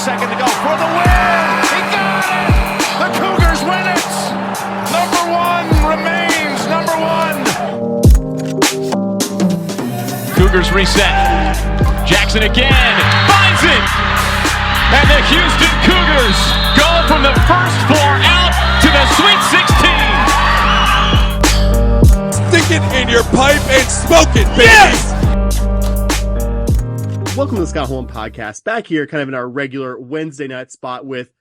second to go for the win. He got it. The Cougars win it. Number one remains number one. Cougars reset. Jackson again finds it. And the Houston Cougars go from the first floor out to the Sweet 16. Stick it in your pipe and smoke it, baby. Yes! Welcome to the Scott Holm Podcast. Back here, kind of in our regular Wednesday night spot with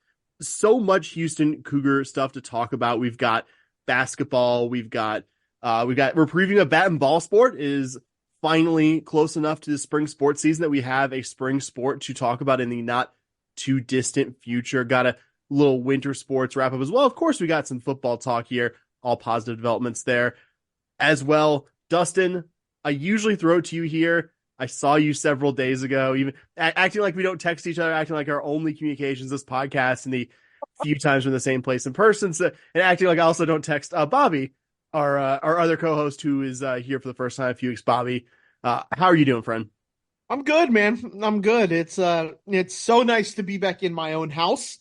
so much Houston Cougar stuff to talk about. We've got basketball. We're previewing a bat and ball sport. It is finally close enough to the spring sports season that we have a spring sport to talk about in the not too distant future. Got a little winter sports wrap up as well. Of course, we got some football talk here. All positive developments there as well. Dustin, I usually throw to you here. I saw you several days ago, even acting like we don't text each other, acting like our only communications this podcast and the few times we're in the same place in person. So, and acting like I also don't text Bobby, our other co-host who is here for the first time in a few weeks. Bobby, how are you doing, friend? I'm good, man. I'm good. It's so nice to be back in my own house.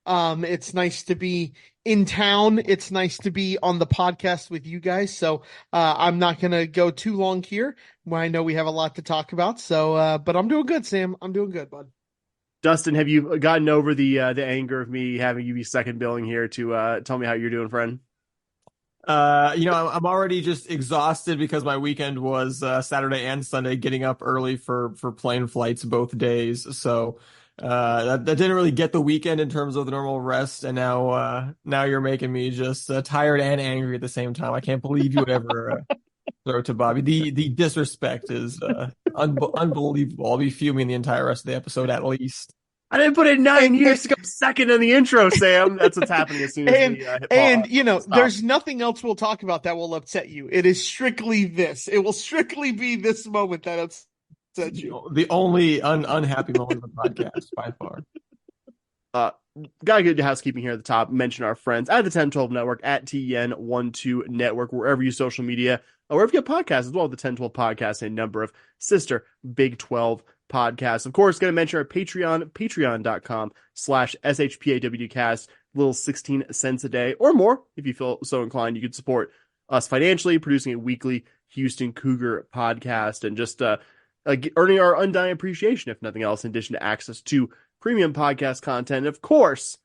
It's nice to be in town. It's nice to be on the podcast with you guys. So I'm not going to go too long here. I know we have a lot to talk about. So, but I'm doing good, Sam. I'm doing good, bud. Dustin, have you gotten over the anger of me having you be second billing here to tell me how you're doing, friend? I'm already just exhausted because my weekend was Saturday and Sunday, getting up early for plane flights both days. So that didn't really get the weekend in terms of the normal rest. And now you're making me just tired and angry at the same time. I can't believe you would ever throw it to Bobby. The disrespect is unbelievable. I'll be fuming the entire rest of the episode at least. I didn't put in 9 years to go second in the intro, Sam. That's what's happening as soon as we hit pause. There's nothing else we'll talk about that will upset you. It is strictly this. It will strictly be this moment that upsets you. The only unhappy moment of the podcast by far. Gotta get to housekeeping here at the top. Mention our friends at the 1012 Network, at TN12 Network, wherever you social media, or wherever you get podcasts as well. The 1012 Podcast, a number of sister Big 12 podcasts. Of course, going to mention our Patreon, patreon.com/SHPAWDcast, little 16 cents a day or more. If you feel so inclined, you could support us financially, producing a weekly Houston Cougar podcast and just earning our undying appreciation, if nothing else, in addition to access to premium podcast content. And of course,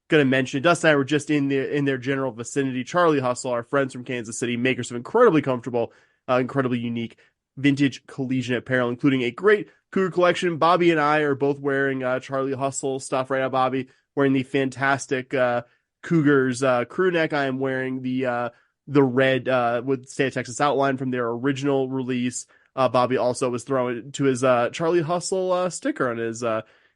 going to mention, Dustin and I were just in their general vicinity. Charlie Hustle, our friends from Kansas City, makers of incredibly comfortable, incredibly unique vintage collegiate apparel, including a great Cougar collection. Bobby and I are both wearing Charlie Hustle stuff right now. Bobby wearing the fantastic Cougars crew neck. I am wearing the red with State of Texas outline from their original release. Bobby also was throwing to his Charlie Hustle sticker on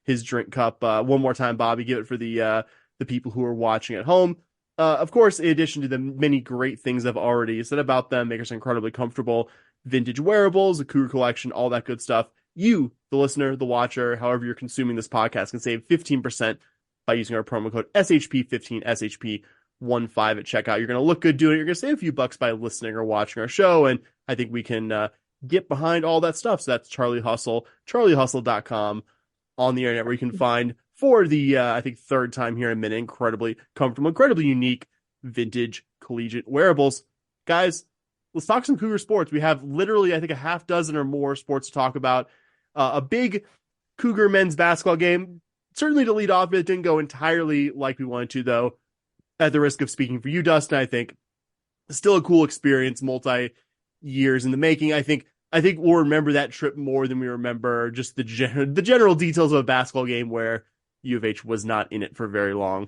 his drink cup. One more time, Bobby, give it for the people who are watching at home. Of course, in addition to the many great things I've already said about them, makers incredibly comfortable vintage wearables, a Cougar collection, all that good stuff. You, the listener, the watcher, however you're consuming this podcast, can save 15% by using our promo code SHP15, SHP15 at checkout. You're going to look good doing it. You're going to save a few bucks by listening or watching our show, and I think we can get behind all that stuff. So that's Charlie Hustle, charliehustle.com on the internet, where you can find, for the, I think, third time here in a minute, incredibly comfortable, incredibly unique vintage collegiate wearables. Guys, let's talk some Cougar sports. We have literally, I think, a half dozen or more sports to talk about. A big Cougar men's basketball game, certainly to lead off, but it didn't go entirely like we wanted to, though. At the risk of speaking for you, Dustin, I think still a cool experience, multi-years in the making. I think we'll remember that trip more than we remember just the general details of a basketball game where U of H was not in it for very long.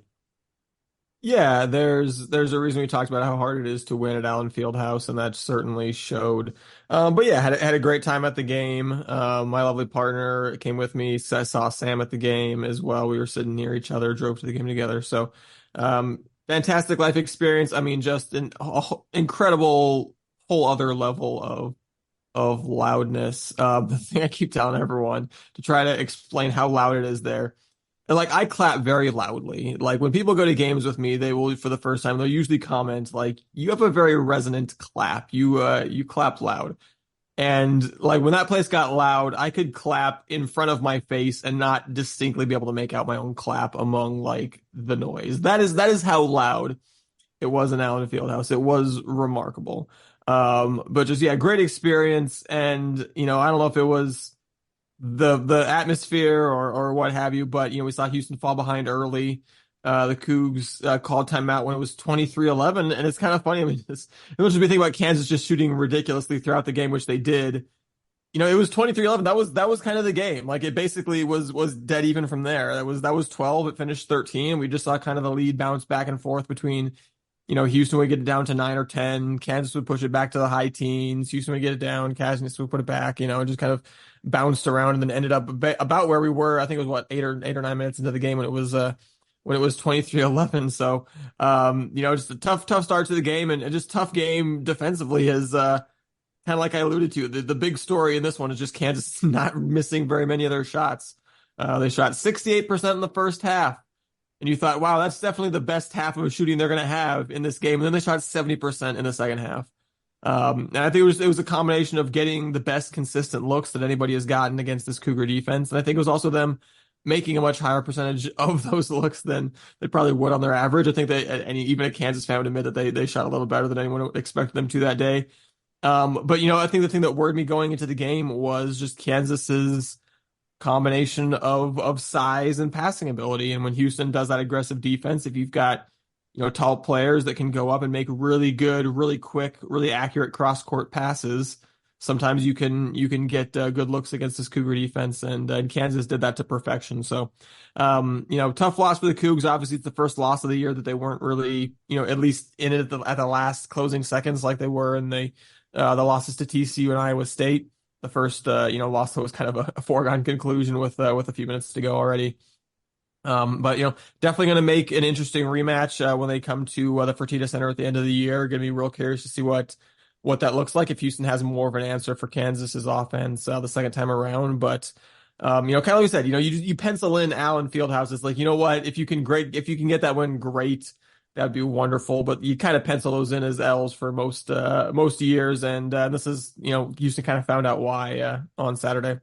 Yeah, there's a reason we talked about how hard it is to win at Allen Fieldhouse, and that certainly showed. But yeah, had a great time at the game. My lovely partner came with me. So I saw Sam at the game as well. We were sitting near each other, drove to the game together. So fantastic life experience. I mean, just an incredible whole other level of loudness. The thing I keep telling everyone to try to explain how loud it is there. Like, I clap very loudly. Like, when people go to games with me, they will, for the first time, they'll usually comment, like, you have a very resonant clap. You clap loud. And like when that place got loud, I could clap in front of my face and not distinctly be able to make out my own clap among like the noise. That is how loud it was in Allen Fieldhouse. It was remarkable. But just yeah, great experience. And I don't know if it was the atmosphere or what have you, but we saw Houston fall behind early. The Cougs called timeout when it was 23-11, and it's kind of funny. I mean, it was just me thinking about Kansas just shooting ridiculously throughout the game, which they did. It was 23-11. That was kind of the game. Like it basically was dead even from there. That was 12. It finished 13. We just saw kind of the lead bounce back and forth between Houston would get it down to 9 or 10. Kansas would push it back to the high teens. Houston would get it down. Kansas would put it back. It just kind of bounced around and then ended up about where we were. I think it was 8 or 9 minutes into the game when it was 23-11. So, just a tough start to the game and just tough game defensively is kind of like I alluded to. The big story in this one is just Kansas not missing very many of their shots. They shot 68% in the first half. And you thought, wow, that's definitely the best half of shooting they're going to have in this game. And then they shot 70% in the second half. And I think it was a combination of getting the best consistent looks that anybody has gotten against this Cougar defense. And I think it was also them making a much higher percentage of those looks than they probably would on their average. I think even a Kansas fan would admit that they shot a little better than anyone expected them to that day. But I think the thing that worried me going into the game was just Kansas's combination of size and passing ability. And when Houston does that aggressive defense, if you've got tall players that can go up and make really good, really quick, really accurate cross-court passes, sometimes you can get good looks against this Cougar defense, and Kansas did that to perfection. So, tough loss for the Cougs. Obviously, it's the first loss of the year that they weren't really, at least in it at the last closing seconds like they were in the losses to TCU and Iowa State. The first, loss that was kind of a foregone conclusion with a few minutes to go already. But definitely going to make an interesting rematch when they come to the Fertitta Center at the end of the year. Going to be real curious to see what that looks like if Houston has more of an answer for Kansas's offense the second time around. But kind of like we said, you pencil in Allen Fieldhouse. It's like, what, if you can get that win, great. That'd be wonderful, but you kind of pencil those in as L's for most years, and this is Houston kind of found out why on Saturday.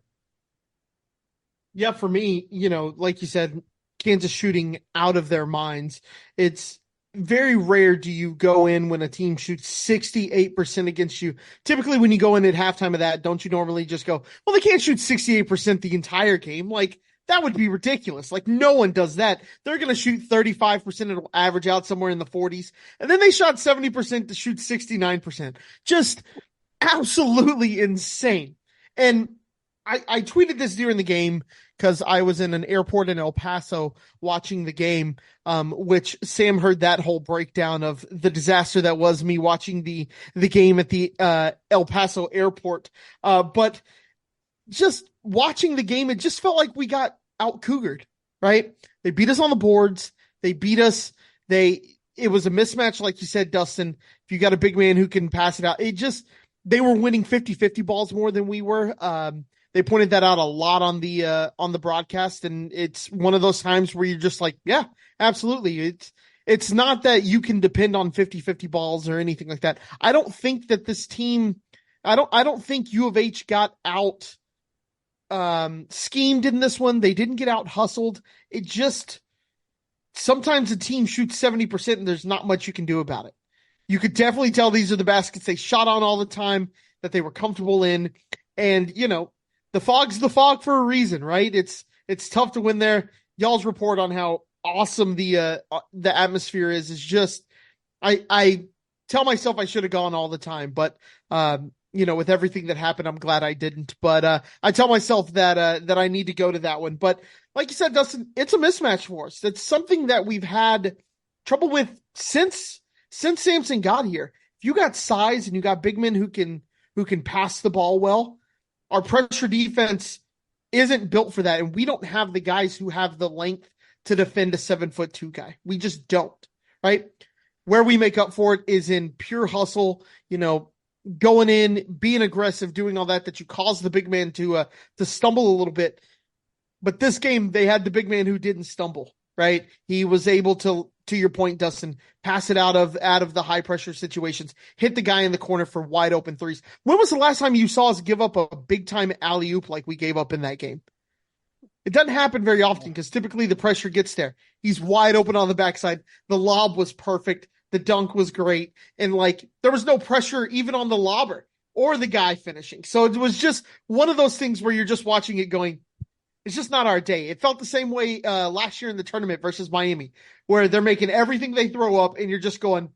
Yeah, for me, like you said, Kansas shooting out of their minds. It's very rare do you go in when a team shoots 68% against you. Typically, when you go in at halftime of that, don't you normally just go, well, they can't shoot 68% the entire game? Like, that would be ridiculous. Like, no one does that. They're going to shoot 35%. It'll average out somewhere in the 40s. And then they shot 70% to shoot 69%. Just absolutely insane. And I tweeted this during the game because I was in an airport in El Paso watching the game, which Sam heard that whole breakdown of the disaster that was me watching the game at the El Paso airport. But just watching the game, it just felt like we got out-Cougared, right? They beat us on the boards. They beat us. It was a mismatch, like you said, Dustin. If you got a big man who can pass it out, they were winning 50-50 balls more than we were. They pointed that out a lot on the broadcast, and it's one of those times where you're just like, yeah, absolutely. It's not that you can depend on 50-50 balls or anything like that. I don't think that this team, I don't think U of H got out schemed in this one. They didn't get out hustled. It just, sometimes a team shoots 70% and there's not much you can do about it. You could definitely tell these are the baskets they shot on all the time, that they were comfortable in. And, the fog's the fog for a reason, right? It's tough to win there. Y'all's report on how awesome the atmosphere is just, I tell myself I should have gone all the time, but, with everything that happened, I'm glad I didn't. But I tell myself that I need to go to that one. But like you said, Dustin, it's a mismatch for us. That's something that we've had trouble with since Sampson got here. If you got size and you got big men who can pass the ball well, our pressure defense isn't built for that. And we don't have the guys who have the length to defend a 7'2" guy. We just don't, right? Where we make up for it is in pure hustle, going in, being aggressive, doing all that you cause the big man to stumble a little bit. But this game, they had the big man who didn't stumble. right? He was able to your point, Dustin, pass it out of the high pressure situations, hit the guy in the corner for wide open threes. When was the last time you saw us give up a big time alley oop like we gave up in that game? It doesn't happen very often because typically the pressure gets there. He's wide open on the backside. The lob was perfect. The dunk was great. And like there was no pressure even on the lobber or the guy finishing. So it was just one of those things where you're just watching it going, it's just not our day. It felt the same way last year in the tournament versus Miami, where they're making everything they throw up and you're just going,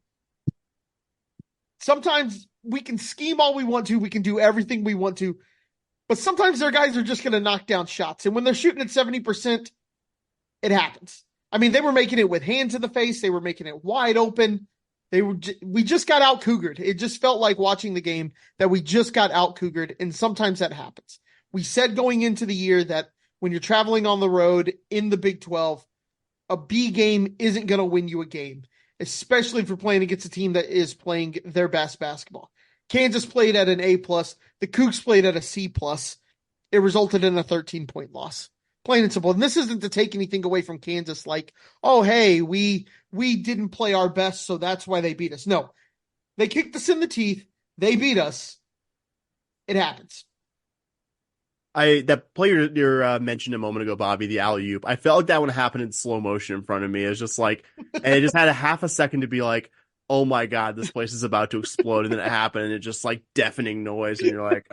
sometimes we can scheme all we want to. We can do everything we want to. But sometimes their guys are just going to knock down shots. And when they're shooting at 70%, it happens. I mean, they were making it with hands in the face. They were making it wide open. We just got out Cougared. It just felt like watching the game that we just got out Cougared. And sometimes that happens. We said going into the year that when you're traveling on the road in the Big 12, a B game isn't going to win you a game, especially if you're playing against a team that is playing their best basketball. Kansas played at an A+. The Cougs played at a C+. It resulted in a 13-point loss. Plain and simple. And this isn't to take anything away from Kansas like, oh, hey, we didn't play our best, so that's why they beat us. No. They kicked us in the teeth. They beat us. It happens. That play you mentioned a moment ago, Bobby, the alley-oop, I felt like that one happened in slow motion in front of me. It was just like, and it just had a half a second to be like, oh my God, this place is about to explode. And then it happened and it just like deafening noise. And you're like,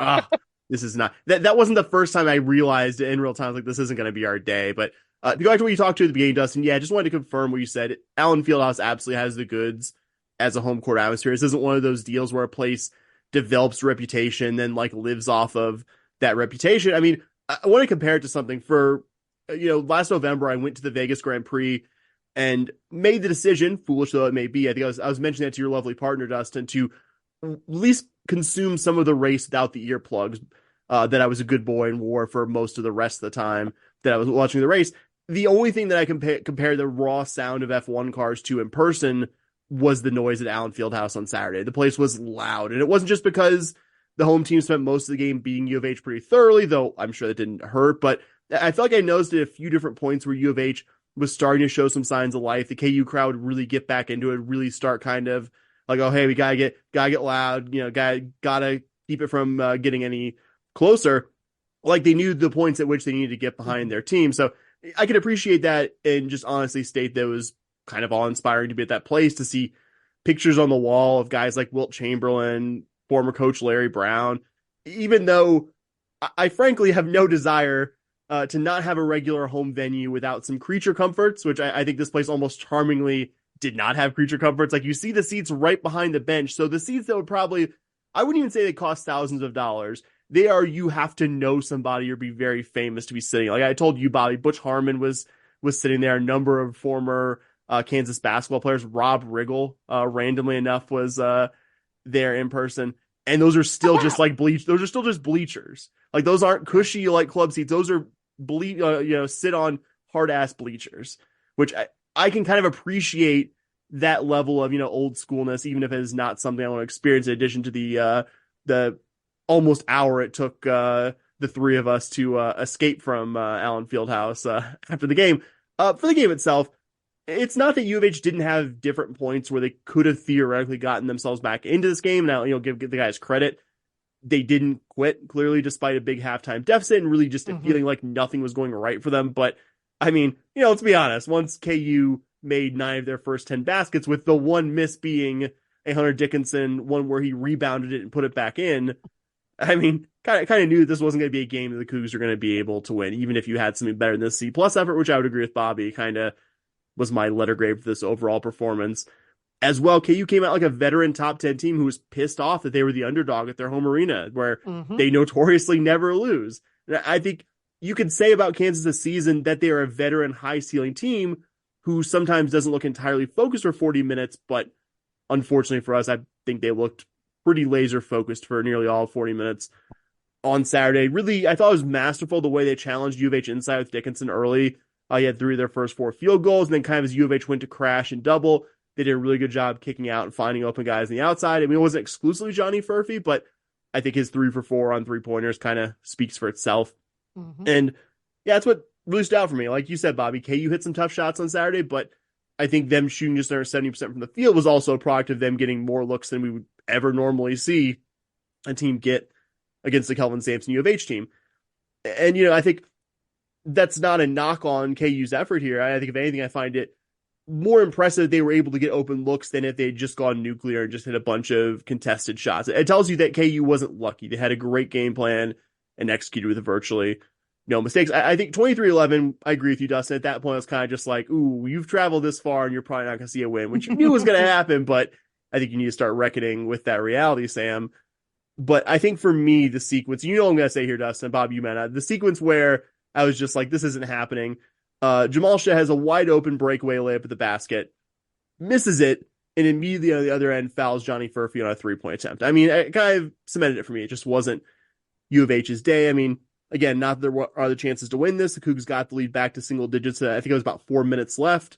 this is not, that wasn't the first time I realized in real time, like this isn't going to be our day. But to go back to what you talked to at the beginning, Dustin, yeah, I just wanted to confirm what you said. Allen Fieldhouse absolutely has the goods as a home court atmosphere. This isn't one of those deals where a place develops a reputation, then like lives off of that reputation. I mean, I want to compare it to something for, last November, I went to the Vegas Grand Prix and made the decision, foolish though it may be, I think I was mentioning that to your lovely partner, Dustin, to at least consume some of the race without the earplugs, that I was a good boy and wore for most of the rest of the time that I was watching the race. The only thing that I compare the raw sound of F1 cars to in person was the noise at Allen Fieldhouse on Saturday. The place was loud, and it wasn't just because the home team spent most of the game beating U of H pretty thoroughly, though I'm sure that didn't hurt, but I felt like I noticed at a few different points where U of H was starting to show some signs of life. The KU crowd would really get back into it, really start kind of like, oh, hey, we gotta get loud, gotta keep it from getting any closer. Like they knew the points at which they needed to get behind their team. So I can appreciate that and just honestly state that it was kind of awe-inspiring to be at that place, to see pictures on the wall of guys like Wilt Chamberlain, former coach Larry Brown, even though I frankly have no desire to not have a regular home venue without some creature comforts, which I think this place almost charmingly did not have creature comforts. Like you see the seats right behind the bench. So the seats that would probably, I wouldn't even say they cost thousands of dollars. They are, you have to know somebody or be very famous to be sitting. Like I told you, Bobby, Butch Harmon was sitting there. A number of former Kansas basketball players, Rob Riggle, randomly enough, was there in person. And those are still just like those are still just bleachers. Like those aren't cushy like club seats. Those are sit on hard ass bleachers, which I can kind of appreciate that level of, old schoolness, even if it is not something I want to experience, in addition to the almost hour it took the three of us to escape from Allen Fieldhouse after the game. For the game itself, it's not that U of H didn't have different points where they could have theoretically gotten themselves back into this game. Now, give the guys credit. They didn't quit, clearly, despite a big halftime deficit and really just feeling like nothing was going right for them. But, I mean, let's be honest. Once KU made 9 of their first 10 baskets, with the one miss being a Hunter Dickinson one where he rebounded it and put it back in, I mean, kind of knew that this wasn't going to be a game that the Cougs are going to be able to win, even if you had something better than this C+ effort, which I would agree with Bobby, kind of was my letter grade for this overall performance. As well, KU came out like a veteran top 10 team who was pissed off that they were the underdog at their home arena, where they notoriously never lose. And I think you could say about Kansas this season that they are a veteran, high-ceiling team who sometimes doesn't look entirely focused for 40 minutes, but unfortunately for us, I think they looked pretty laser-focused for nearly all 40 minutes on Saturday. Really, I thought it was masterful the way they challenged U of H inside with Dickinson early. He had 3 of their first 4 field goals, and then kind of as U of H went to crash and double, they did a really good job kicking out and finding open guys on the outside. I mean, it wasn't exclusively Johnny Furphy, but I think his 3 for 4 on 3-pointers kind of speaks for itself. And yeah, that's what really stood out for me. Like you said, Bobby, KU hit some tough shots on Saturday, but I think them shooting just under 70% from the field was also a product of them getting more looks than we would ever normally see a team get against the Kelvin Sampson U of H team. And, I think that's not a knock on KU's effort here. I think if anything, I find it more impressive that they were able to get open looks than if they had just gone nuclear and just hit a bunch of contested shots. It tells you that KU wasn't lucky. They had a great game plan and executed with virtually no mistakes. I think 23-11, I agree with you, Dustin. At that point, I was kind of just like, ooh, you've traveled this far and you're probably not going to see a win, which you knew was going to happen, but I think you need to start reckoning with that reality, Sam. But I think for me, the sequence, I'm going to say here, Dustin, Bob, you meant the sequence where I was just like, this isn't happening. Jamal Shea has a wide open breakaway layup at the basket, misses it, and immediately on the other end fouls Johnny Furphy on a 3-point attempt. I mean, it kind of cemented it for me. It just wasn't U of H's day. I mean, again, not that there are the chances to win this. The Cougs got the lead back to single digits. I think it was about 4 minutes left.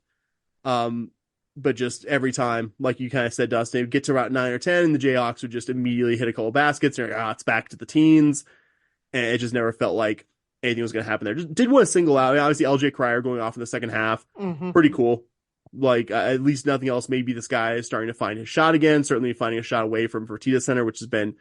But just every time, like you kind of said, Dustin, they would get to about 9 or 10, and the Jayhawks would just immediately hit a couple baskets. And you're like, it's back to the teens. And it just never felt like anything was going to happen there. Just did want to single out. I mean, obviously, LJ Cryer going off in the second half. Mm-hmm. Pretty cool. Like, at least nothing else. Maybe this guy is starting to find his shot again. Certainly finding a shot away from Fertitta Center, which has been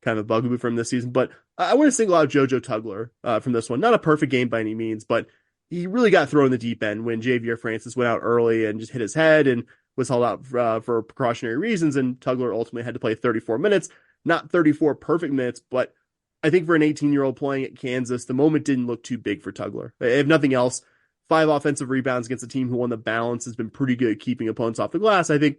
kind of a bugaboo for him this season. But I want to single out JoJo Tugler from this one. Not a perfect game by any means, but he really got thrown in the deep end when Javier Francis went out early and just hit his head and was held out for precautionary reasons. And Tugler ultimately had to play 34 minutes. Not 34 perfect minutes, but I think for an 18-year-old playing at Kansas, the moment didn't look too big for Tugler. If nothing else, 5 offensive rebounds against a team who won the balance has been pretty good at keeping opponents off the glass. I think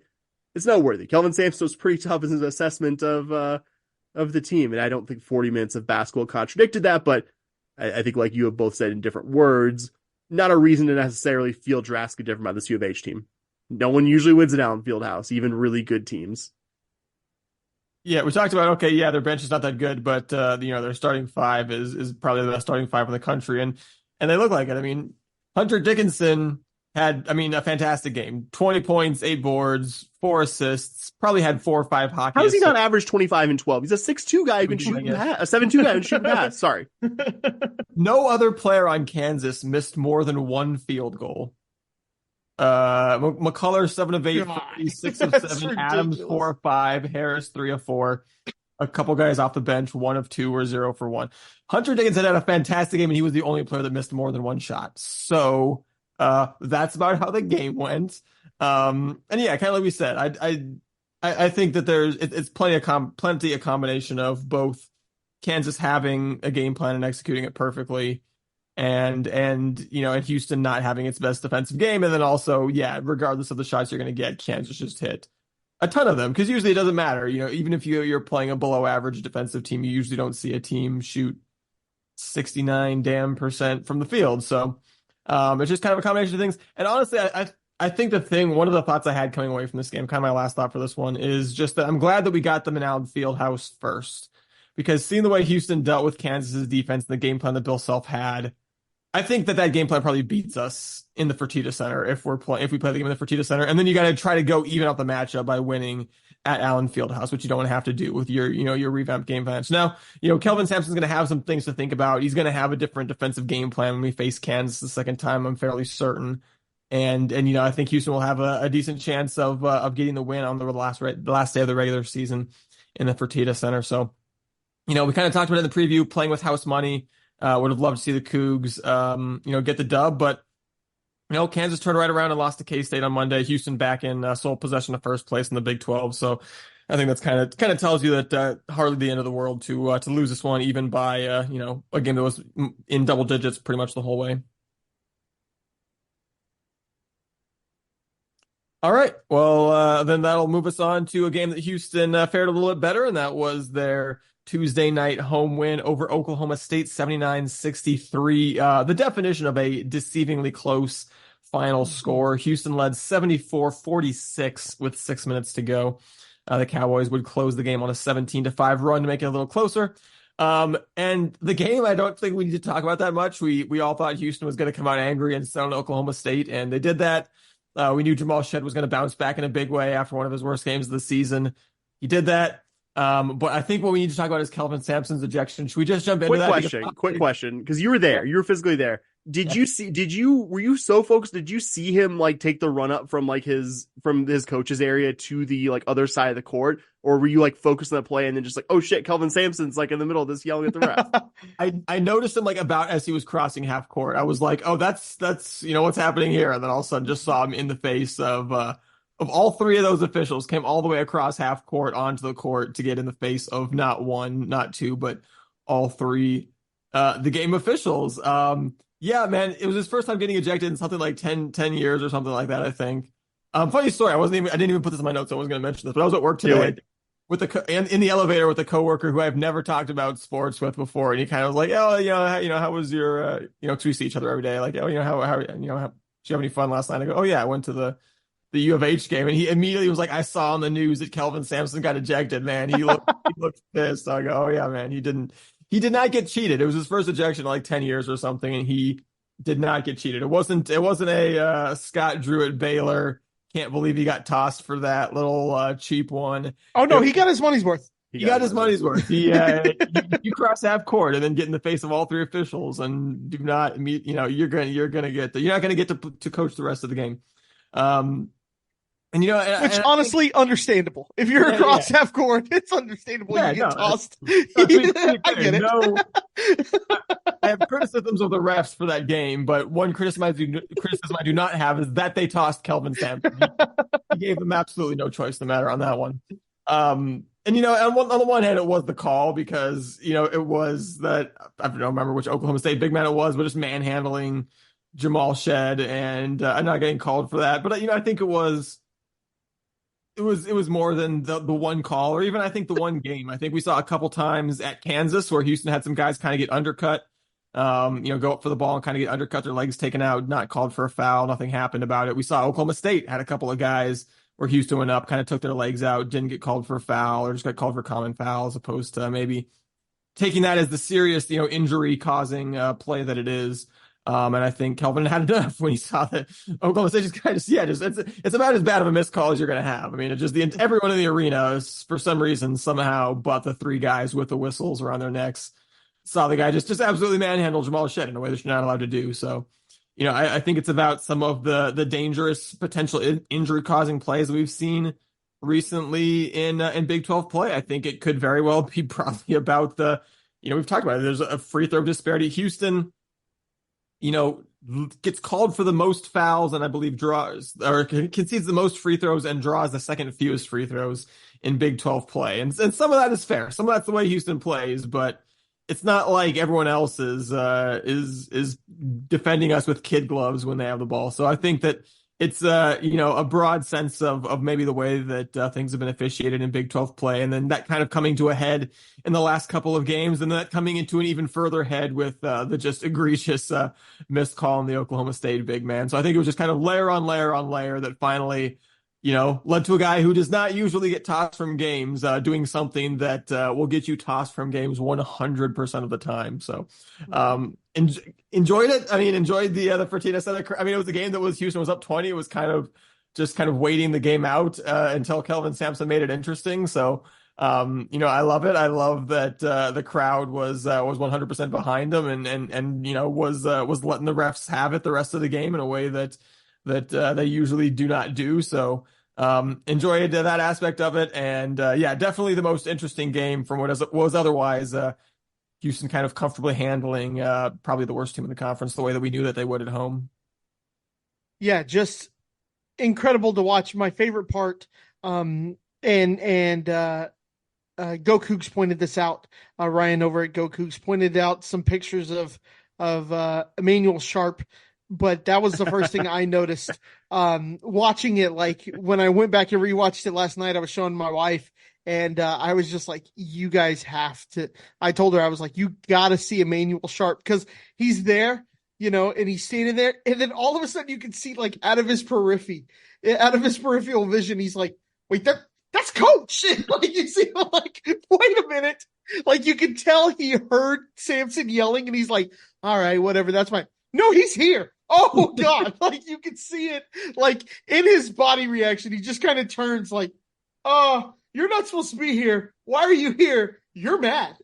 it's noteworthy. Kelvin Sampson was pretty tough in his assessment of the team, and I don't think 40 minutes of basketball contradicted that, but I think like you have both said in different words, not a reason to necessarily feel drastically different about this U of H team. No one usually wins at Allen Fieldhouse, even really good teams. Yeah, we talked about, their bench is not that good, but their starting five is probably the best starting five in the country, and they look like it. I mean, Hunter Dickinson had, a fantastic game. 20 points, 8 boards, 4 assists, probably had 4 or 5 hockey. How does he not average 25 and 12? He's a 6'2 guy who can shoot and pass. A 7'2 guy who can shoot and pass. Sorry. No other player on Kansas missed more than 1 field goal. McCullough 7 of 8, 6 of 7, Adams 4 of 5, Harris 3 of 4. A couple guys off the bench, 1 of 2 or 0 for 1. Hunter Dickinson had a fantastic game, and he was the only player that missed more than 1 shot. So that's about how the game went. And yeah, kind of like we said, I think that it's plenty a combination of both Kansas having a game plan and executing it perfectly, and Houston not having its best defensive game, and then also, regardless of the shots you're going to get, Kansas just hit a ton of them, because usually it doesn't matter. Even if you're playing a below average defensive team, you usually don't see a team shoot 69% from the field. So it's just kind of a combination of things. And honestly, I think one of the thoughts I had coming away from this game, kind of my last thought for this one, is just that I'm glad that we got them in Allen Fieldhouse first, because seeing the way Houston dealt with Kansas's defense and the game plan that Bill Self had, I think that game plan probably beats us in the Fertitta Center if we play the game in the Fertitta Center. And then you got to try to go even out the matchup by winning at Allen Fieldhouse, which you don't want to have to do with your revamped game plans. Now, Kelvin Sampson's going to have some things to think about. He's going to have a different defensive game plan when we face Kansas the second time, I'm fairly certain. And I think Houston will have a decent chance of getting the win on the last day of the regular season in the Fertitta Center. So, we kind of talked about it in the preview, playing with house money. Would have loved to see the Cougs, get the dub, but Kansas turned right around and lost to K-State on Monday. Houston back in sole possession of first place in the Big 12. So I think that's kind of tells you that hardly the end of the world to lose this one, even by a game that was in double digits pretty much the whole way. All right, well then that'll move us on to a game that Houston fared a little bit better, and that was their Tuesday night home win over Oklahoma State, 79-63. The definition of a deceivingly close final score. Houston led 74-46 with 6 minutes to go. The Cowboys would close the game on a 17-5 run to make it a little closer. And the game, I don't think we need to talk about that much. We all thought Houston was going to come out angry and send Oklahoma State, and they did that. We knew Jamal Shea was going to bounce back in a big way after one of his worst games of the season. He did that. But I think what we need to talk about is Kelvin Sampson's ejection. Should we just jump into that? Quick question, because you were there. You were physically there. were you so focused? Did you see him like take the run up from like his coach's area to the like other side of the court? Or were you like focused on the play and then just like, oh shit, Kelvin Sampson's like in the middle of this yelling at the ref? I noticed him like about as he was crossing half court. I was like, oh, that's what's happening here. And then all of a sudden just saw him in the face of all three of those officials, came all the way across half court onto the court to get in the face of not one, not two, but all three the game officials. Yeah, man, it was his first time getting ejected in something like 10 years or something like that, I think. Funny story. I didn't even put this in my notes. I wasn't going to mention this, but I was at work today with in the elevator with a coworker who I've never talked about sports with before, and he kind of was like, oh, how was your, because we see each other every day, like, oh, how, did you have any fun last night? I go, oh yeah, I went to the U of H game, and he immediately was like, I saw on the news that Kelvin Sampson got ejected. Man, he looked pissed. So I go, oh yeah, man, he did not get cheated. It was his first ejection in like 10 years or something, and he did not get cheated. It wasn't a Scott Drew at Baylor. Can't believe he got tossed for that little cheap one. Oh no, he got his money's worth. He got his money's worth. You cross half court and then get in the face of all three officials and do not meet. You're not gonna get to coach the rest of the game. Which honestly, understandable. If you're across half court, it's understandable you get tossed. I get it. No, I have criticisms of the refs for that game, but one criticism I do not have is that they tossed Kelvin Sampson. He gave them absolutely no choice in the matter on that one. On the one hand, it was the call because it was that I don't remember which Oklahoma State big man it was, but just manhandling Jamal Shed, and I'm not getting called for that. But I think it was more than the one call, or even I think the one game. I think we saw a couple times at Kansas where Houston had some guys kind of get undercut, go up for the ball and kind of get undercut, their legs taken out, not called for a foul, nothing happened about it. We saw Oklahoma State had a couple of guys where Houston went up, kind of took their legs out, didn't get called for a foul, or just got called for common foul, as opposed to maybe taking that as the serious, injury causing play that it is. And I think Kelvin had enough when he saw that Oklahoma State it's about as bad of a missed call as you're going to have. I mean, it's just everyone in the arena is, for some reason, somehow but the three guys with the whistles around their necks saw the guy just absolutely manhandle Jamal Shed in a way that you're not allowed to do. So, I think it's about some of the dangerous potential injury causing plays that we've seen recently in Big 12 play. I think it could very well be probably about we've talked about it. There's a free throw disparity. Houston, gets called for the most fouls and I believe draws or concedes the most free throws and draws the second fewest free throws in Big 12 play. And some of that is fair. Some of that's the way Houston plays, but it's not like everyone else is defending us with kid gloves when they have the ball. So I think that it's a broad sense of maybe the way that things have been officiated in Big 12 play, and then that kind of coming to a head in the last couple of games, and that coming into an even further head with the just egregious missed call on the Oklahoma State big man. So I think it was just kind of layer on layer on layer that finally led to a guy who does not usually get tossed from games doing something that will get you tossed from games 100% of the time. So enjoyed it. I mean, enjoyed the Fertitta Center. I mean, it was a game that Houston was up 20. It was kind of waiting the game out until Kelvin Sampson made it interesting. So, I love it. I love that the crowd was 100% behind them and was letting the refs have it the rest of the game in a way that they usually do not do. So enjoyed that aspect of it. And definitely the most interesting game from what was otherwise Houston kind of comfortably handling probably the worst team in the conference the way that we knew that they would at home. Yeah, just incredible to watch. My favorite part, and Go Cougs pointed this out. Ryan over at Go Cougs pointed out some pictures of Emmanuel Sharp, but that was the first thing I noticed watching it. Like when I went back and rewatched it last night, I was showing my wife, and I was just like, you guys have to. I told her, I was like, you got to see Emmanuel Sharp because he's there, and he's standing there, and then all of a sudden you can see like out of his peripheral vision, he's like, wait, that's Coach. Like you see him like, wait a minute. Like you can tell he heard Sampson yelling, and he's like, all right, whatever, that's fine. No, he's here. Oh God. Like you can see it like in his body reaction. He just kind of turns like, oh, you're not supposed to be here. Why are you here? you're mad.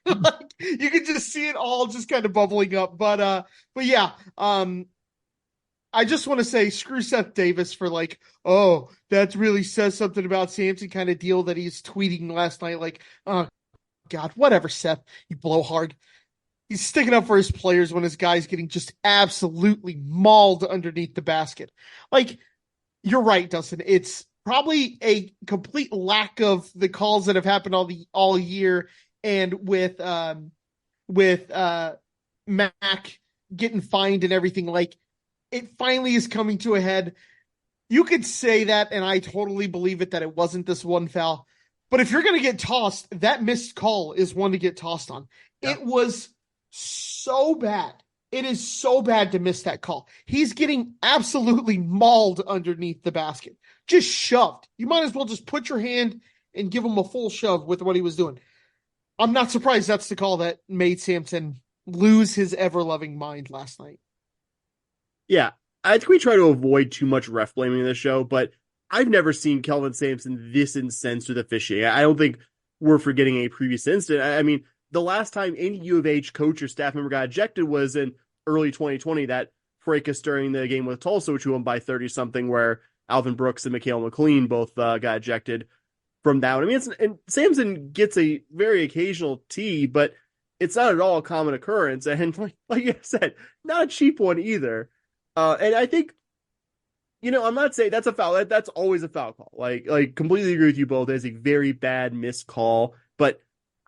Like, you can just see it all just kind of bubbling up. But yeah, I just want to say screw Seth Davis for like, oh, that really says something about Sampson kind of deal that he's tweeting last night. Like, oh God, whatever, Seth, you blowhard. He's sticking up for his players when his guy's getting just absolutely mauled underneath the basket. Like, you're right, Dustin. It's probably a complete lack of the calls that have happened all year, and with Mac getting fined and everything. Like, it finally is coming to a head. You could say that, and I totally believe it, that it wasn't this one foul. But if you're going to get tossed, that missed call is one to get tossed on. Yeah. It was so bad. It is so bad to miss that call. He's getting absolutely mauled underneath the basket. Just shoved. You might as well just put your hand and give him a full shove with what he was doing. I'm not surprised that's the call that made Sampson lose his ever-loving mind last night. Yeah, I think we try to avoid too much ref blaming in this show, but I've never seen Kelvin Sampson this incensed with officiating. I don't think we're forgetting a previous incident. I mean, the last time any U of H coach or staff member got ejected was in early 2020, that fracas during the game with Tulsa, which we won by 30-something, where Alvin Brooks and Mikhail McLean both got ejected from that one. I mean, and Sampson gets a very occasional T, but it's not at all a common occurrence. And like you said, not a cheap one either. And I think, I'm not saying that's a foul. That's always a foul call. Like completely agree with you both. It's a very bad missed call. But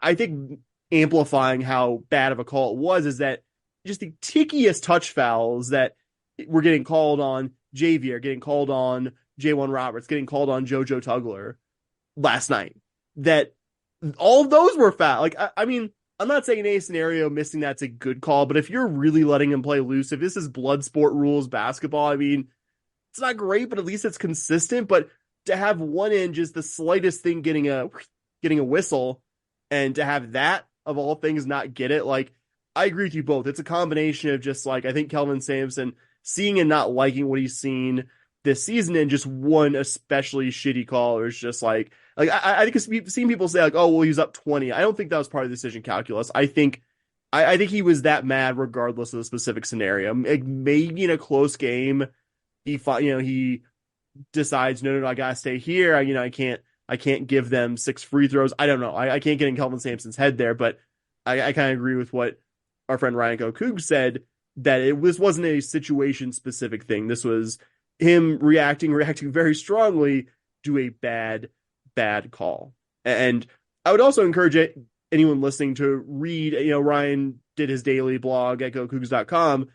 I think amplifying how bad of a call it was is that just the tickiest touch fouls that were getting called on Javier, getting called on J1 Roberts, getting called on JoJo Tugler last night, that all of those were foul. Like, I mean, I'm not saying in a scenario missing that's a good call, but if you're really letting him play loose, if this is blood sport rules basketball, I mean, it's not great, but at least it's consistent. But to have one in just the slightest thing getting a whistle, and to have that of all things not get it, like, I agree with you both. It's a combination of just like, I think Kelvin Sampson seeing and not liking what he's seen this season, and just one especially shitty call, or it's just like I think I've seen people say like, oh, well, he was up 20. I don't think that was part of the decision calculus. I think he was that mad regardless of the specific scenario. Maybe in a close game, he decides, no, I gotta stay here. I can't give them 6 free throws. I don't know. I can't get in Kelvin Sampson's head there, but I kind of agree with what our friend Ryan Coug said, that this wasn't a situation specific thing. This was him reacting very strongly to a bad call. And I would also encourage anyone listening to read, Ryan did his daily blog at gocougs.com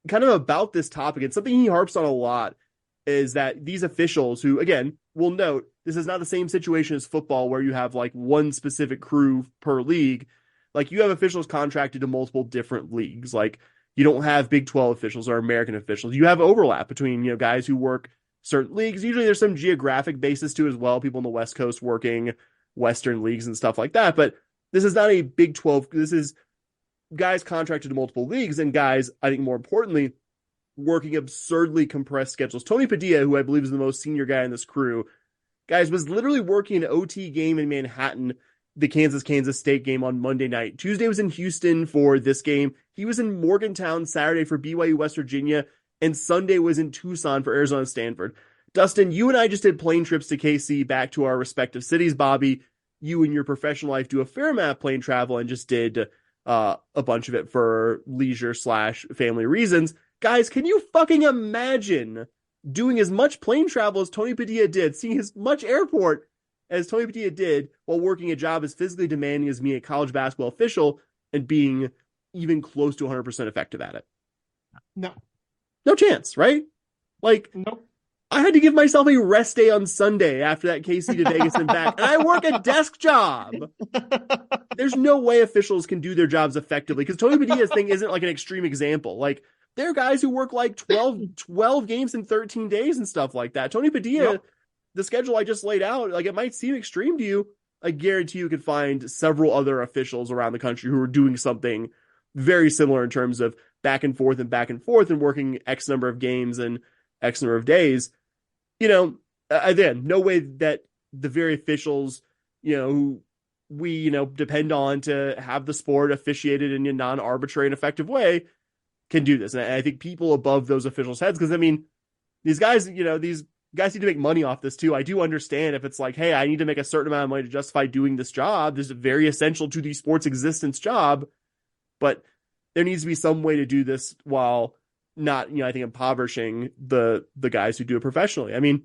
kind of about this topic. And something he harps on a lot is that these officials, who, again, will note, this is not the same situation as football where you have like one specific crew per league. Like, you have officials contracted to multiple different leagues. Like, you don't have Big 12 officials or American officials. You have overlap between, guys who work certain leagues. Usually there's some geographic basis too as well. People on the West Coast working Western leagues and stuff like that. But this is not a Big 12. This is guys contracted to multiple leagues, and guys, I think more importantly, working absurdly compressed schedules. Tony Padilla, who I believe is the most senior guy in this crew, guys, was literally working an OT game in Manhattan, the Kansas State game on Monday night. Tuesday was in Houston for this game. He was in Morgantown Saturday for BYU West Virginia, and Sunday was in Tucson for Arizona Stanford. Dustin, you and I just did plane trips to KC back to our respective cities. Bobby, you in your professional life do a fair amount of plane travel and just did a bunch of it for leisure/family reasons. Guys, can you fucking imagine doing as much plane travel as Tony Padilla did, seeing as much airport as Tony Padilla did, while working a job as physically demanding as being a college basketball official and being even close to 100% effective at it? No chance, right? Like, nope. I had to give myself a rest day on Sunday after that KC to Vegas and back, and I work a desk job. There's no way officials can do their jobs effectively, because Tony Padilla's thing isn't like an extreme example. Like, there are guys who work like 12 games in 13 days and stuff like that. Tony Padilla, yep. The schedule I just laid out, like, it might seem extreme to you. I guarantee you could find several other officials around the country who are doing something very similar in terms of back and forth and working X number of games and X number of days. Again, no way that the very officials, who we, depend on to have the sport officiated in a non-arbitrary and effective way can do this. And I think people above those officials' heads, because these guys, these guys need to make money off this too. I do understand if it's like, hey, I need to make a certain amount of money to justify doing this job. This is very essential to the sport's existence job, but there needs to be some way to do this while not, I think impoverishing the guys who do it professionally. I mean,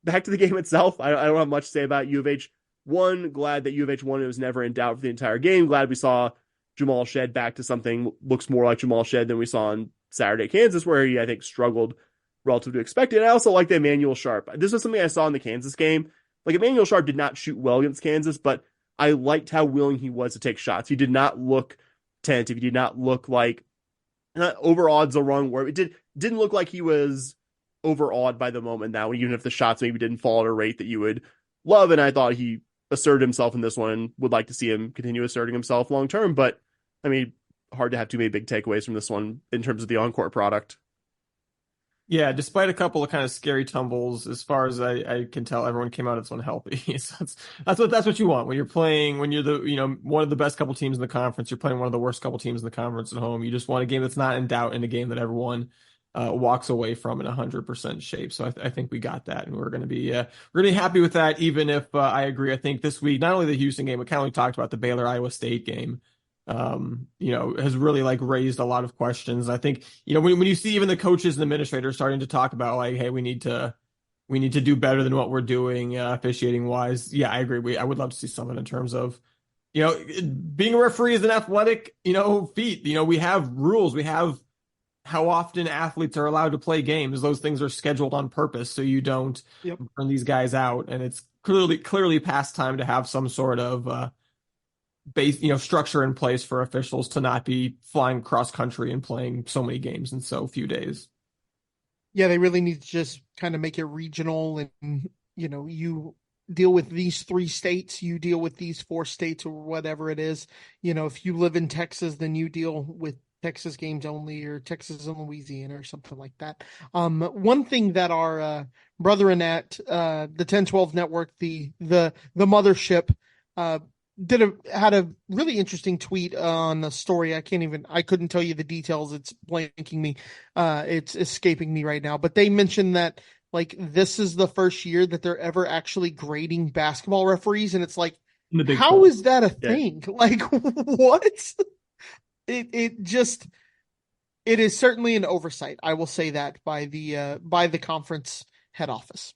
back to the game itself, I don't have much to say about U of H. Glad that U of H won. It was never in doubt for the entire game. Glad we saw Jamal Shed back to something looks more like Jamal Shed than we saw on Saturday, Kansas, where he, I think, struggled relative to expected. And I also like the Emmanuel Sharp. This was something I saw in the Kansas game. Like, Emmanuel Sharp did not shoot well against Kansas, but I liked how willing he was to take shots. He did not look tentative. He did not look like, overawed's the wrong word. It didn't look like he was overawed by the moment now, even if the shots maybe didn't fall at a rate that you would love. And I thought he asserted himself in this one and would like to see him continue asserting himself long term. But I mean, hard to have too many big takeaways from this one in terms of the on-court product. Yeah, despite a couple of kind of scary tumbles, as far as I can tell, everyone came out of this one healthy. So that's what you want when you're playing, when you're the one of the best couple teams in the conference. You're playing one of the worst couple teams in the conference at home. You just want a game that's not in doubt and a game that everyone walks away from in 100% shape. So I think we got that, and we're going to be happy with that. Even if I agree, I think this week not only the Houston game, but kind of we talked about the Baylor Iowa State game. Has really like raised a lot of questions. I think, when you see even the coaches and administrators starting to talk about like, hey, we need to do better than what we're doing officiating wise. Yeah, I agree. I would love to see something in terms of, being a referee is an athletic, feat. We have rules. We have how often athletes are allowed to play games. Those things are scheduled on purpose so you don't burn these guys out. And it's clearly past time to have some sort of base, structure in place for officials to not be flying cross country and playing so many games in so few days. Yeah, they really need to just kind of make it regional, and you deal with these 3 states, you deal with these 4 states, or whatever it is. If you live in Texas, then you deal with Texas games only, or Texas and Louisiana, or something like that. One thing that our brethren at the 1012 network, the mothership, had a really interesting tweet on the story. I couldn't tell you the details. It's blanking me. It's escaping me right now, but they mentioned that like this is the first year that they're ever actually grading basketball referees. And it's like, how is that a thing? Like, what? It is certainly an oversight. I will say that by the conference head office.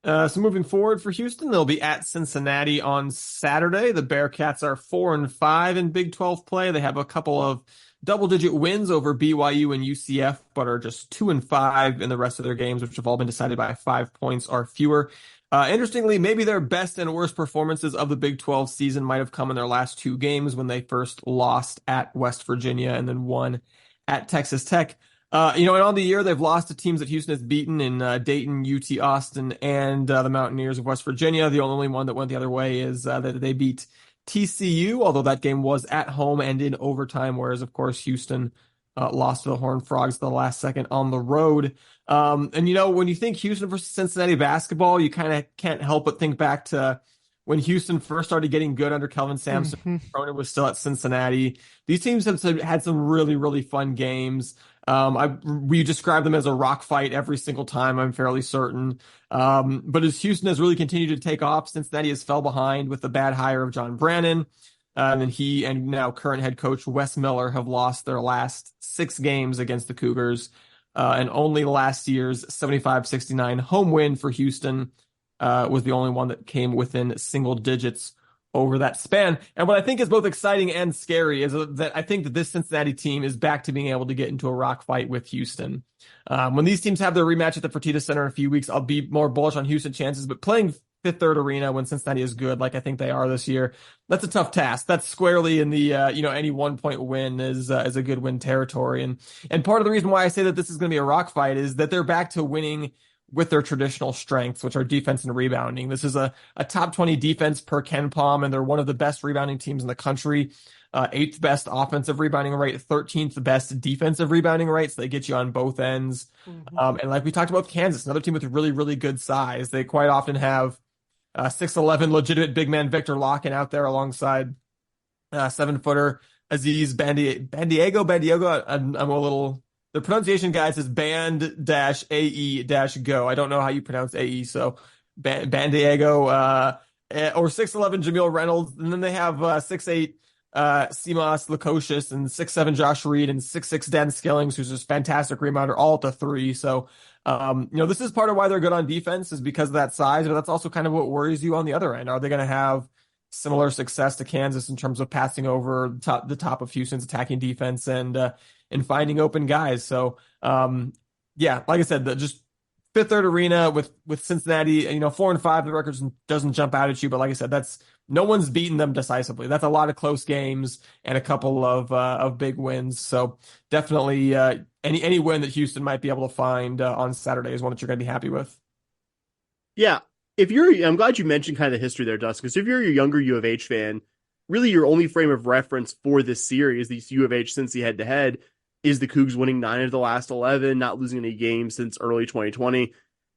So moving forward for Houston, they'll be at Cincinnati on Saturday. The Bearcats are 4-5 in Big 12 play. They have a couple of double-digit wins over BYU and UCF, but are just 2-5 in the rest of their games, which have all been decided by 5 points or fewer. Interestingly, maybe their best and worst performances of the Big 12 season might have come in their last 2 games when they first lost at West Virginia and then won at Texas Tech. And on the year, they've lost to teams that Houston has beaten in Dayton, UT Austin, and the Mountaineers of West Virginia. The only one that went the other way is that they beat TCU, although that game was at home and in overtime, whereas, of course, Houston lost to the Horned Frogs the last second on the road. And, when you think Houston versus Cincinnati basketball, you kind of can't help but think back to when Houston first started getting good under Kelvin Sampson. Mm-hmm. Cronin was still at Cincinnati. These teams have had some really, really fun games. We describe them as a rock fight every single time, I'm fairly certain. But as Houston has really continued to take off, Cincinnati has fell behind with the bad hire of John Brannon. And he and now current head coach Wes Miller have lost their last 6 games against the Cougars. And only last year's 75-69 home win for Houston was the only one that came within single digits over that span. And what I think is both exciting and scary is that I think that this Cincinnati team is back to being able to get into a rock fight with Houston. When these teams have their rematch at the Fertitta Center in a few weeks, I'll be more bullish on Houston chances, but playing Fifth Third Arena when Cincinnati is good, like I think they are this year, that's a tough task. That's squarely in the, any 1-point win is a good win territory. And part of the reason why I say that this is going to be a rock fight is that they're back to winning with their traditional strengths, which are defense and rebounding. This is a top 20 defense per KenPom, and they're one of the best rebounding teams in the country. 8th best offensive rebounding rate, 13th best defensive rebounding rate. So they get you on both ends. Mm-hmm. And like we talked about with Kansas, another team with really, really good size. They quite often have 6'11", legitimate big man Victor Locken out there alongside 7-footer Aziz Bandiego. I'm a little. The pronunciation, guys, is band-ae-go. I don't know how you pronounce AE, so Bandiego or 6'11" Jameel Reynolds, and then they have 6'8" Simas Lukosius and 6'7" Josh Reed and 6'6" Dan Skillings, who's just fantastic rebounder, all at the three. So, this is part of why they're good on defense, is because of that size, but that's also kind of what worries you on the other end. Are they going to have similar success to Kansas in terms of passing over the top of Houston's attacking defense and finding open guys? So, like I said, just Fifth Third Arena with Cincinnati, 4-5, the record doesn't jump out at you, but like I said, no one's beaten them decisively. That's a lot of close games and a couple of big wins. So definitely any win that Houston might be able to find on Saturday is one that you're going to be happy with. Yeah. I'm glad you mentioned kind of the history there, Dustin, because if you're a younger U of H fan, really your only frame of reference for this series, these U of H Cincy head-to-head, is the Cougs winning 9 of the last 11, not losing any games since early 2020.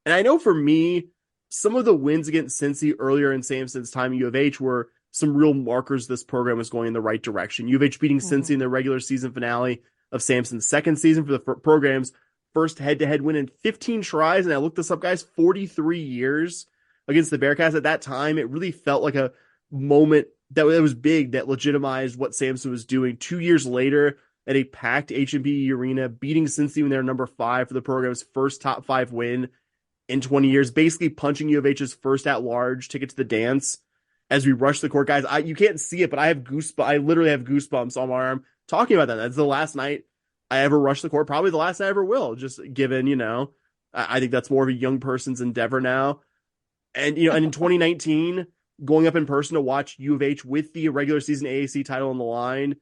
And I know for me, some of the wins against Cincy earlier in Sampson's time at U of H were some real markers this program was going in the right direction. U of H beating Cincy in the regular season finale of Sampson's second season for the program's first head-to-head win in 15 tries. And I looked this up, guys, 43 years against the Bearcats. At that time, it really felt like a moment that was big, that legitimized what Sampson was doing. 2 years later, at a packed H&B Arena, beating Cincy when they're number 5 for the program's first top 5 win in 20 years, basically punching U of H's first at-large ticket to the dance as we rush the court. Guys, you can't see it, but I literally have goosebumps on my arm talking about that. That's the last night I ever rushed the court, probably the last I ever will, just given, I think that's more of a young person's endeavor now. And, and in 2019, going up in person to watch U of H with the regular season AAC title on the line,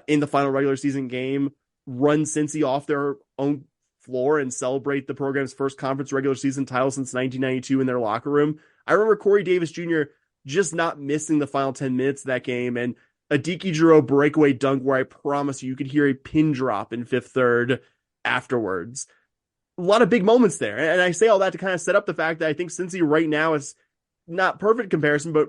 in the final regular season game, run Cincy off their own floor and celebrate the program's first conference regular season title since 1992 in their locker room. I remember Corey Davis Jr. just not missing the final 10 minutes of that game, and a Deke Giroux breakaway dunk where I promise you could hear a pin drop in Fifth Third afterwards. A lot of big moments there. And I say all that to kind of set up the fact that I think Cincy right now is not perfect comparison, but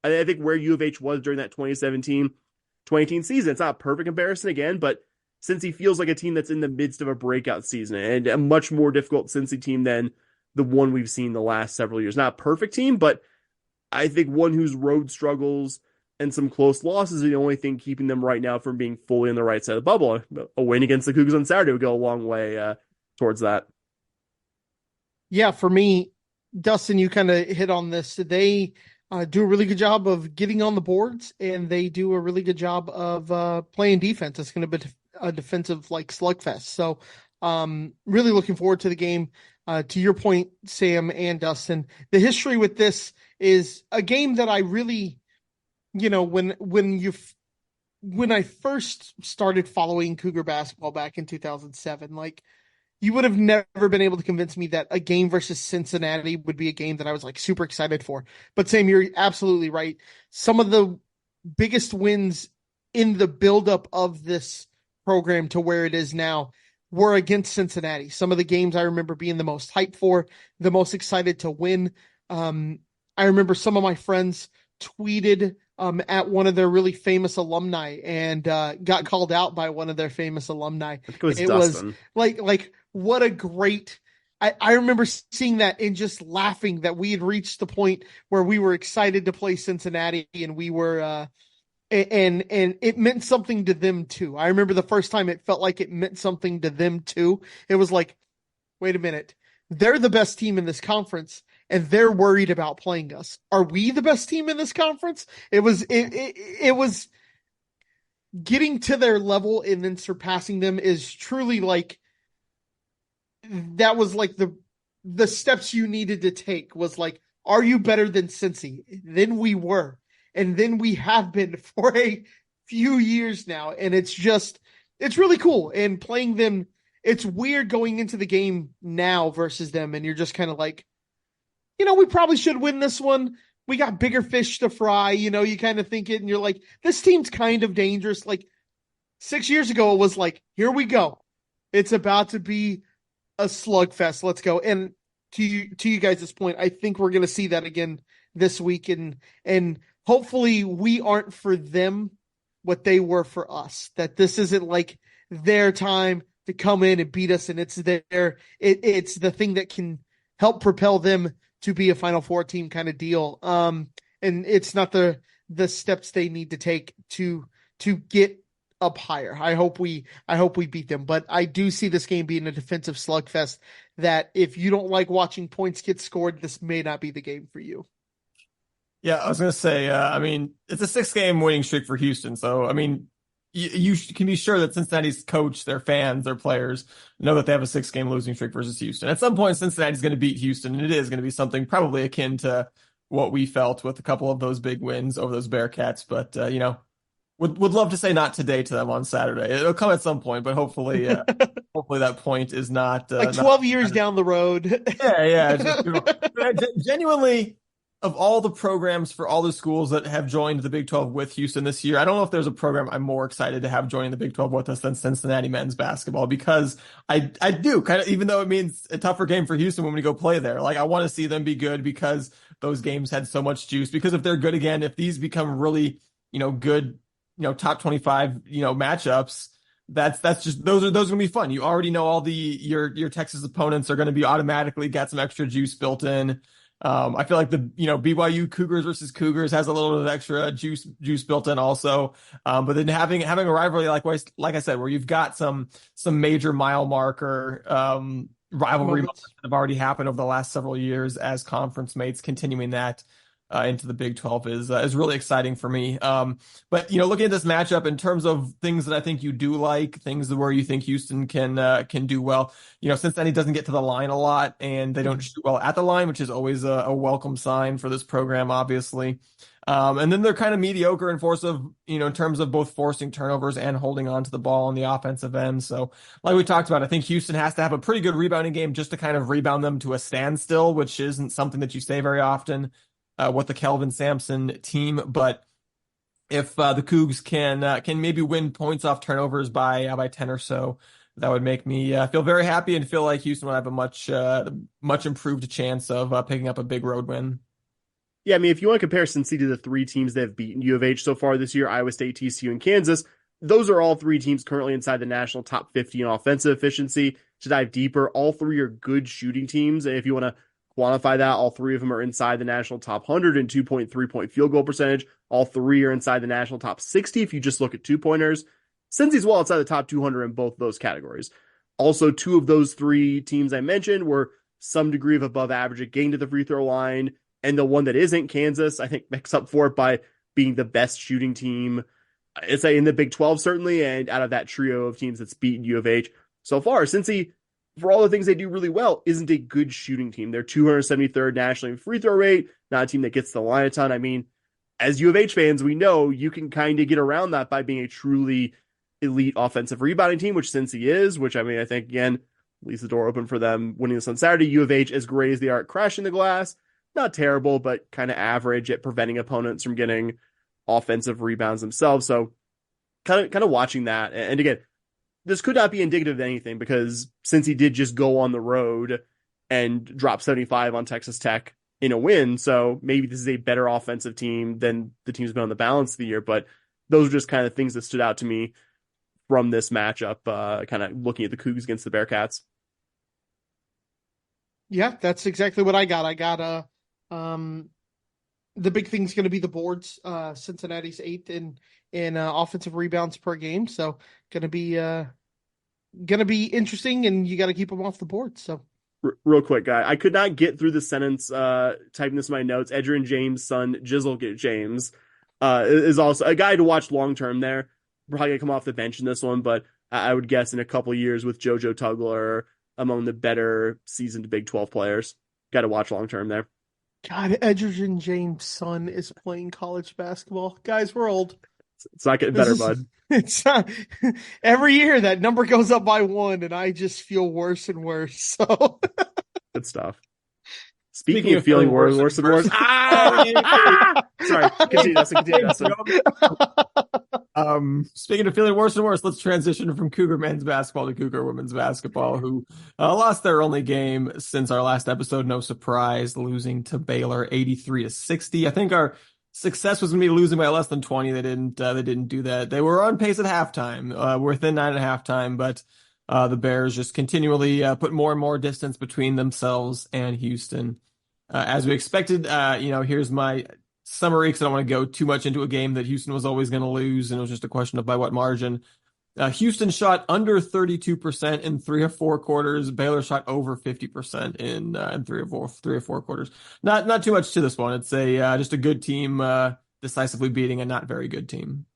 I think where U of H was during that 2017-2018 season. It's not a perfect comparison again, but Cincy feels like a team that's in the midst of a breakout season and a much more difficult Cincy team than the one we've seen the last several years. Not a perfect team, but I think one whose road struggles and some close losses are the only thing keeping them right now from being fully on the right side of the bubble. A win against the Cougars on Saturday would go a long way towards that. Yeah, for me, Dustin, you kind of hit on this. They do a really good job of getting on the boards, and they do a really good job of playing defense. It's going to be a defensive slugfest. So really looking forward to the game. To your point, Sam and Dustin, the history with this is a game that I really, when I first started following Cougar basketball back in 2007, you would have never been able to convince me that a game versus Cincinnati would be a game that I was super excited for. But Sam, you're absolutely right. Some of the biggest wins in the buildup of this program to where it is now were against Cincinnati. Some of the games I remember being the most hyped for, the most excited to win. I remember some of my friends tweeted at one of their really famous alumni and got called out by one of their famous alumni. I think it was Dustin. Was what a great, I remember seeing that and just laughing that we had reached the point where we were excited to play Cincinnati, and we were, and it meant something to them too. I remember the first time it felt like it meant something to them too. It was like, wait a minute, they're the best team in this conference, and they're worried about playing us. Are we the best team in this conference? It was getting to their level and then surpassing them is truly that was the steps you needed to take was are you better than Cincy? Then we were, and then we have been for a few years now. And it's really cool. And playing them, it's weird going into the game now versus them. And you're just kind of we probably should win this one. We got bigger fish to fry. You kind of think it and you're this team's kind of dangerous. 6 years ago, it was here we go. It's about to be a slugfest. Let's go. And to you guys' point, I think we're going to see that again this week, and hopefully we aren't for them what they were for us. That this isn't like their time to come in and beat us, and it's the thing that can help propel them to be a Final Four team kind of deal. And it's not the steps they need to take to get up higher. I hope we beat them, but I do see this game being a defensive slugfest that if you don't like watching points get scored, this may not be the game for you. Yeah, I was going to say, I mean, it's a 6-game winning streak for Houston. So, I mean, you can be sure that Cincinnati's coach, their fans, their players know that they have a 6-game losing streak versus Houston. At some point, Cincinnati's going to beat Houston, and it is going to be something probably akin to what we felt with a couple of those big wins over those Bearcats. But, would love to say not today to them on Saturday. It'll come at some point, but hopefully that point is not like 12 years down the road. Yeah. Just, genuinely, of all the programs for all the schools that have joined the Big 12 with Houston this year, I don't know if there's a program I'm more excited to have joining the Big 12 with us than Cincinnati men's basketball, because I do kind of, even though it means a tougher game for Houston when we go play there, like I want to see them be good because those games had so much juice. Because if they're good again, if these become really, good, top 25, matchups, that's just, those are going to be fun. You already know all your Texas opponents are going to be automatically got some extra juice built in. I feel like the BYU Cougars versus Cougars has a little bit of extra juice built in also. But then having a rivalry like I said, where you've got some major mile marker rivalry moments that have already happened over the last several years as conference mates, continuing that into the Big 12 is really exciting for me. But looking at this matchup in terms of things that I think you do like, things where you think Houston can do well. Cincinnati doesn't get to the line a lot, and they don't shoot well at the line, which is always a welcome sign for this program, obviously. And then they're kind of mediocre in in terms of both forcing turnovers and holding on to the ball on the offensive end. So like we talked about, I think Houston has to have a pretty good rebounding game just to kind of rebound them to a standstill, which isn't something that you say very often with the Kelvin Sampson team. But if the Cougs can maybe win points off turnovers by 10 or so, that would make me feel very happy and feel like Houston will have a much improved chance of picking up a big road win. Yeah, I mean, if you want to compare Cincy to the 3 teams that have beaten U of H so far this year, Iowa State, TCU, and Kansas, those are all 3 teams currently inside the national top 50 in offensive efficiency. To dive deeper, all 3 are good shooting teams. And if you want to quantify that, all 3 of them are inside the national top 100 in 2.3-point field goal percentage. All 3 are inside the national top 60 if you just look at 2-pointers. Cincy's well outside the top 200 in both those categories. Also, 2 of those 3 teams I mentioned were some degree of above average at getting to the free throw line. And the one that isn't, Kansas, I think makes up for it by being the best shooting team, it's in the Big 12 certainly, and out of that trio of teams that's beaten U of H so far. Cincy, for all the things they do really well, isn't a good shooting team. They're 273rd nationally in free throw rate, not a team that gets the line a ton. I mean, as U of H fans, we know you can kind of get around that by being a truly elite offensive rebounding team, which Cincy is, which, I mean, I think, again, leaves the door open for them winning this on Saturday. U of H, as great as they are at crashing the glass, not terrible, but kind of average at preventing opponents from getting offensive rebounds themselves. So kind of watching that. And again, this could not be indicative of anything, because since he did just go on the road and drop 75 on Texas Tech in a win, so maybe this is a better offensive team than the team's been on the balance of the year. But those are just kind of things that stood out to me from this matchup, kind of looking at the Cougs against the Bearcats. Yeah, that's exactly what I got. I got the big thing's going to be the boards. Cincinnati's 8th in offensive rebounds per game, so going to be interesting, and you got to keep them off the board. So real quick, guy, I could not get through the sentence typing this in my notes. Edgerrin James' son, Jizzle James, is also a guy to watch long term there. Probably gonna come off the bench in this one, but I would guess in a couple years with JoJo Tugler among the better seasoned Big 12 players. Got to watch long term there. God, Edgerrin James' son is playing college basketball. Guys, we're old. It's not getting better, bud. It's not. Every year that number goes up by 1, and I just feel worse and worse. So good stuff. Speaking of feeling worse and worse. Sorry, continue, Dustin. Speaking of feeling worse and worse, let's transition from Cougar men's basketball to Cougar women's basketball, who lost their only game since our last episode. No surprise, losing to Baylor 83-60. I think our success was going to be losing by less than 20. They didn't do that. They were on pace at halftime. We're within 9 at halftime, but the Bears just continually put more and more distance between themselves and Houston. As we expected, here's my summary because I don't want to go too much into a game that Houston was always going to lose, and it was just a question of by what margin. Houston shot under 32% in 3 or 4 quarters. Baylor shot over 50% in 3 or 4 quarters. Not too much to this one. It's just a good team decisively beating a not very good team.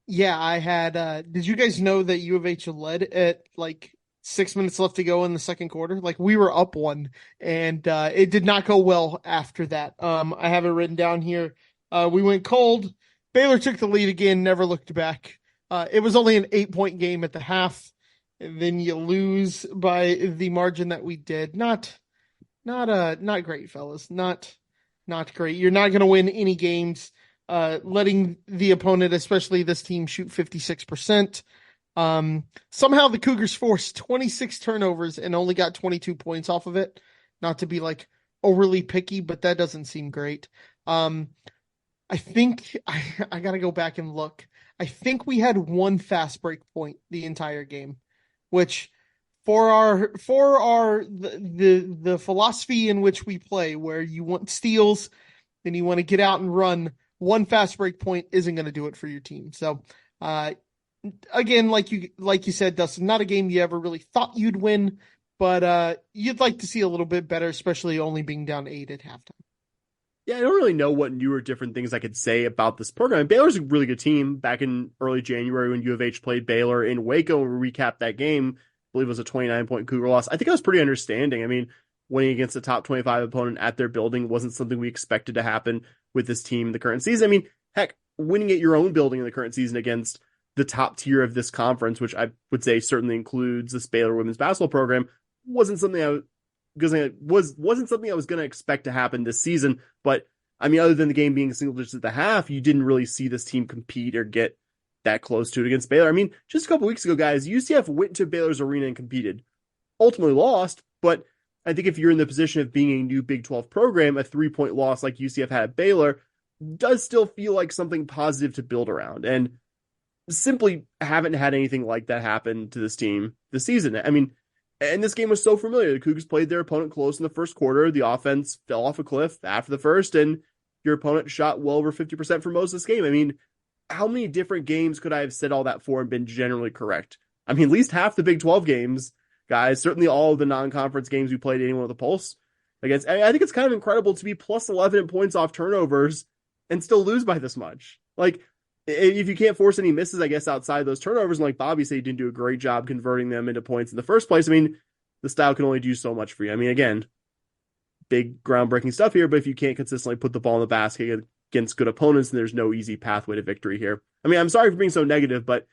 Yeah, I had. Did you guys know that U of H led at like 6 minutes left to go in the second quarter? Like we were up 1, and it did not go well after that. I have it written down here. We went cold. Baylor took the lead again, never looked back. It was only an 8-point game at the half, and then you lose by the margin that we did. Not great, fellas. Not great. You're not going to win any games. Letting the opponent, especially this team, shoot 56%. Somehow the Cougars forced 26 turnovers and only got 22 points off of it. Not to be like overly picky, but that doesn't seem great. I think I got to go back and look. I think we had 1 fast break point the entire game, which for the philosophy in which we play, where you want steals and you want to get out and run, 1 fast break point isn't going to do it for your team. So, again, like you said, Dustin, not a game you ever really thought you'd win, but you'd like to see a little bit better, especially only being down 8 at halftime. Yeah, I don't really know what new or different things I could say about this program. Baylor's a really good team. Back in early January when U of H played Baylor in Waco, we recapped that game. I believe it was a 29-point Cougar loss. I think I was pretty understanding. I mean, winning against a top 25 opponent at their building wasn't something we expected to happen with this team in the current season. I mean, heck, winning at your own building in the current season against the top tier of this conference, which I would say certainly includes this Baylor women's basketball program, wasn't something I was going to expect to happen this season. But I mean, other than the game being single digits at the half, you didn't really see this team compete or get that close to it against Baylor. I mean, just a couple weeks ago, guys, UCF went to Baylor's arena and competed, ultimately lost. But I think if you're in the position of being a new Big 12 program, a 3-point loss like UCF had at Baylor does still feel like something positive to build around. And simply haven't had anything like that happen to this team this season. I mean, and this game was so familiar. The Cougars played their opponent close in the first quarter. The offense fell off a cliff after the first, and your opponent shot well over 50% for most of this game. I mean, how many different games could I have said all that for and been generally correct? I mean, at least half the Big 12 games, guys, certainly all of the non-conference games we played anyone with a pulse against. I think it's kind of incredible to be plus 11 in points off turnovers and still lose by this much. Like, if you can't force any misses, I guess, outside those turnovers, and like Bobby said, you didn't do a great job converting them into points in the first place. I mean, the style can only do so much for you. I mean, again, big groundbreaking stuff here, but if you can't consistently put the ball in the basket against good opponents, then there's no easy pathway to victory here. I mean, I'm sorry for being so negative, but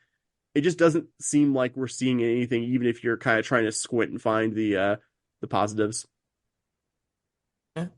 it just doesn't seem like we're seeing anything, even if you're kind of trying to squint and find the positives.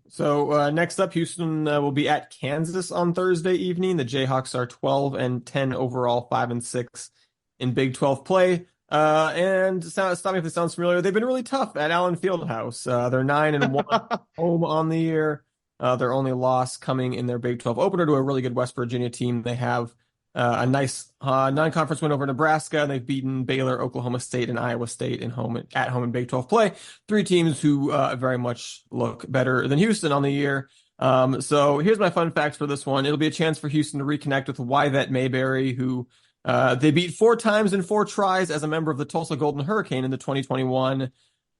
So next up, Houston will be at Kansas on Thursday evening. The Jayhawks are 12-10 overall, 5-6 in Big 12 play. And stop me if this sounds familiar. They've been really tough at Allen Fieldhouse. They're 9-1 home on the year. Their only loss coming in their Big 12 opener to a really good West Virginia team. They have a nice non-conference win over Nebraska. They've beaten Baylor, Oklahoma State, and Iowa State at home in Big 12 play. 3 teams who very much look better than Houston on the year. So here's my fun facts for this one. It'll be a chance for Houston to reconnect with Yvette Mayberry, who they beat 4 times in 4 tries as a member of the Tulsa Golden Hurricane in the 2021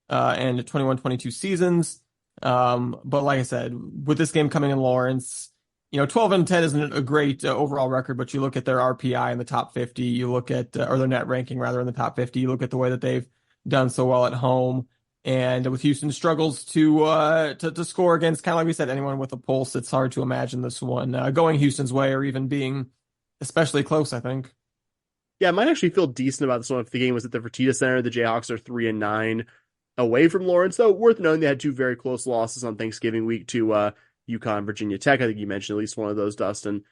and 21-22 seasons. But like I said, with this game coming in Lawrence, 12-10 isn't a great overall record, but you look at their RPI in the top 50, you look at, or their net ranking rather in the top 50, you look at the way that they've done so well at home. And with Houston struggles to score against, kind of like we said, anyone with a pulse, it's hard to imagine this one going Houston's way or even being especially close, I think. Yeah, I might actually feel decent about this one if the game was at the Fertitta Center. The Jayhawks are 3-9 away from Lawrence, though worth noting they had 2 very close losses on Thanksgiving week to UConn, Virginia Tech. I think you mentioned at least one of those, Dustin.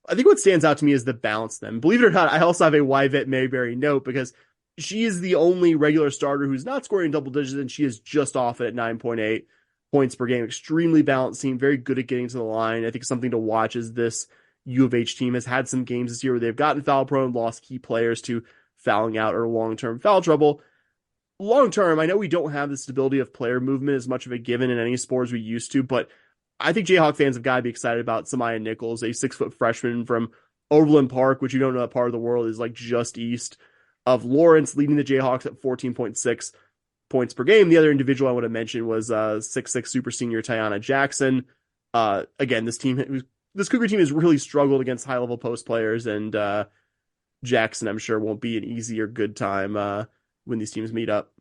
I think what stands out to me is the balance then. Believe it or not, I also have a Yvette Mayberry note because she is the only regular starter who's not scoring double digits, and she is just off at 9.8 points per game. Extremely balanced team, very good at getting to the line. I think something to watch is this U of H team has had some games this year where they've gotten foul prone, lost key players to fouling out or long-term foul trouble. Long-term, I know we don't have the stability of player movement as much of a given in any sport as we used to, but I think Jayhawk fans have got to be excited about Samaya Nichols, a 6-foot freshman from Overland Park, which you don't know that part of the world is like just east of Lawrence, leading the Jayhawks at 14.6 points per game. The other individual I want to mention was 6'6" super senior Tiana Jackson. Again, this Cougar team has really struggled against high-level post players, and Jackson, I'm sure, won't be an easy or good time when these teams meet up.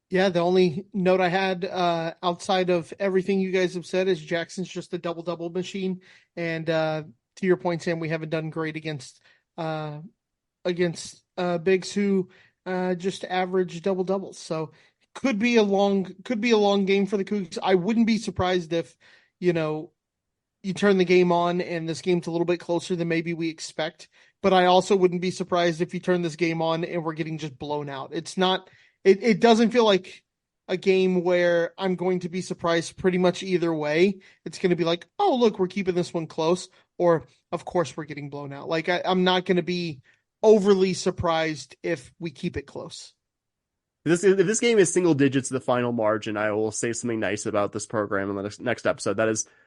Yeah, the only note I had outside of everything you guys have said is Jackson's just a double-double machine. And to your point, Sam, we haven't done great against bigs who just average double-doubles. So could be a long game for the Cougs. I wouldn't be surprised if, you turn the game on and this game's a little bit closer than maybe we expect. But I also wouldn't be surprised if you turn this game on and we're getting just blown out. It doesn't feel like a game where I'm going to be surprised pretty much either way. It's going to be like, oh, look, we're keeping this one close. Or, of course, we're getting blown out. Like, I'm not going to be overly surprised if we keep it close. If this game is single digits the final margin, I will say something nice about this program in the next episode.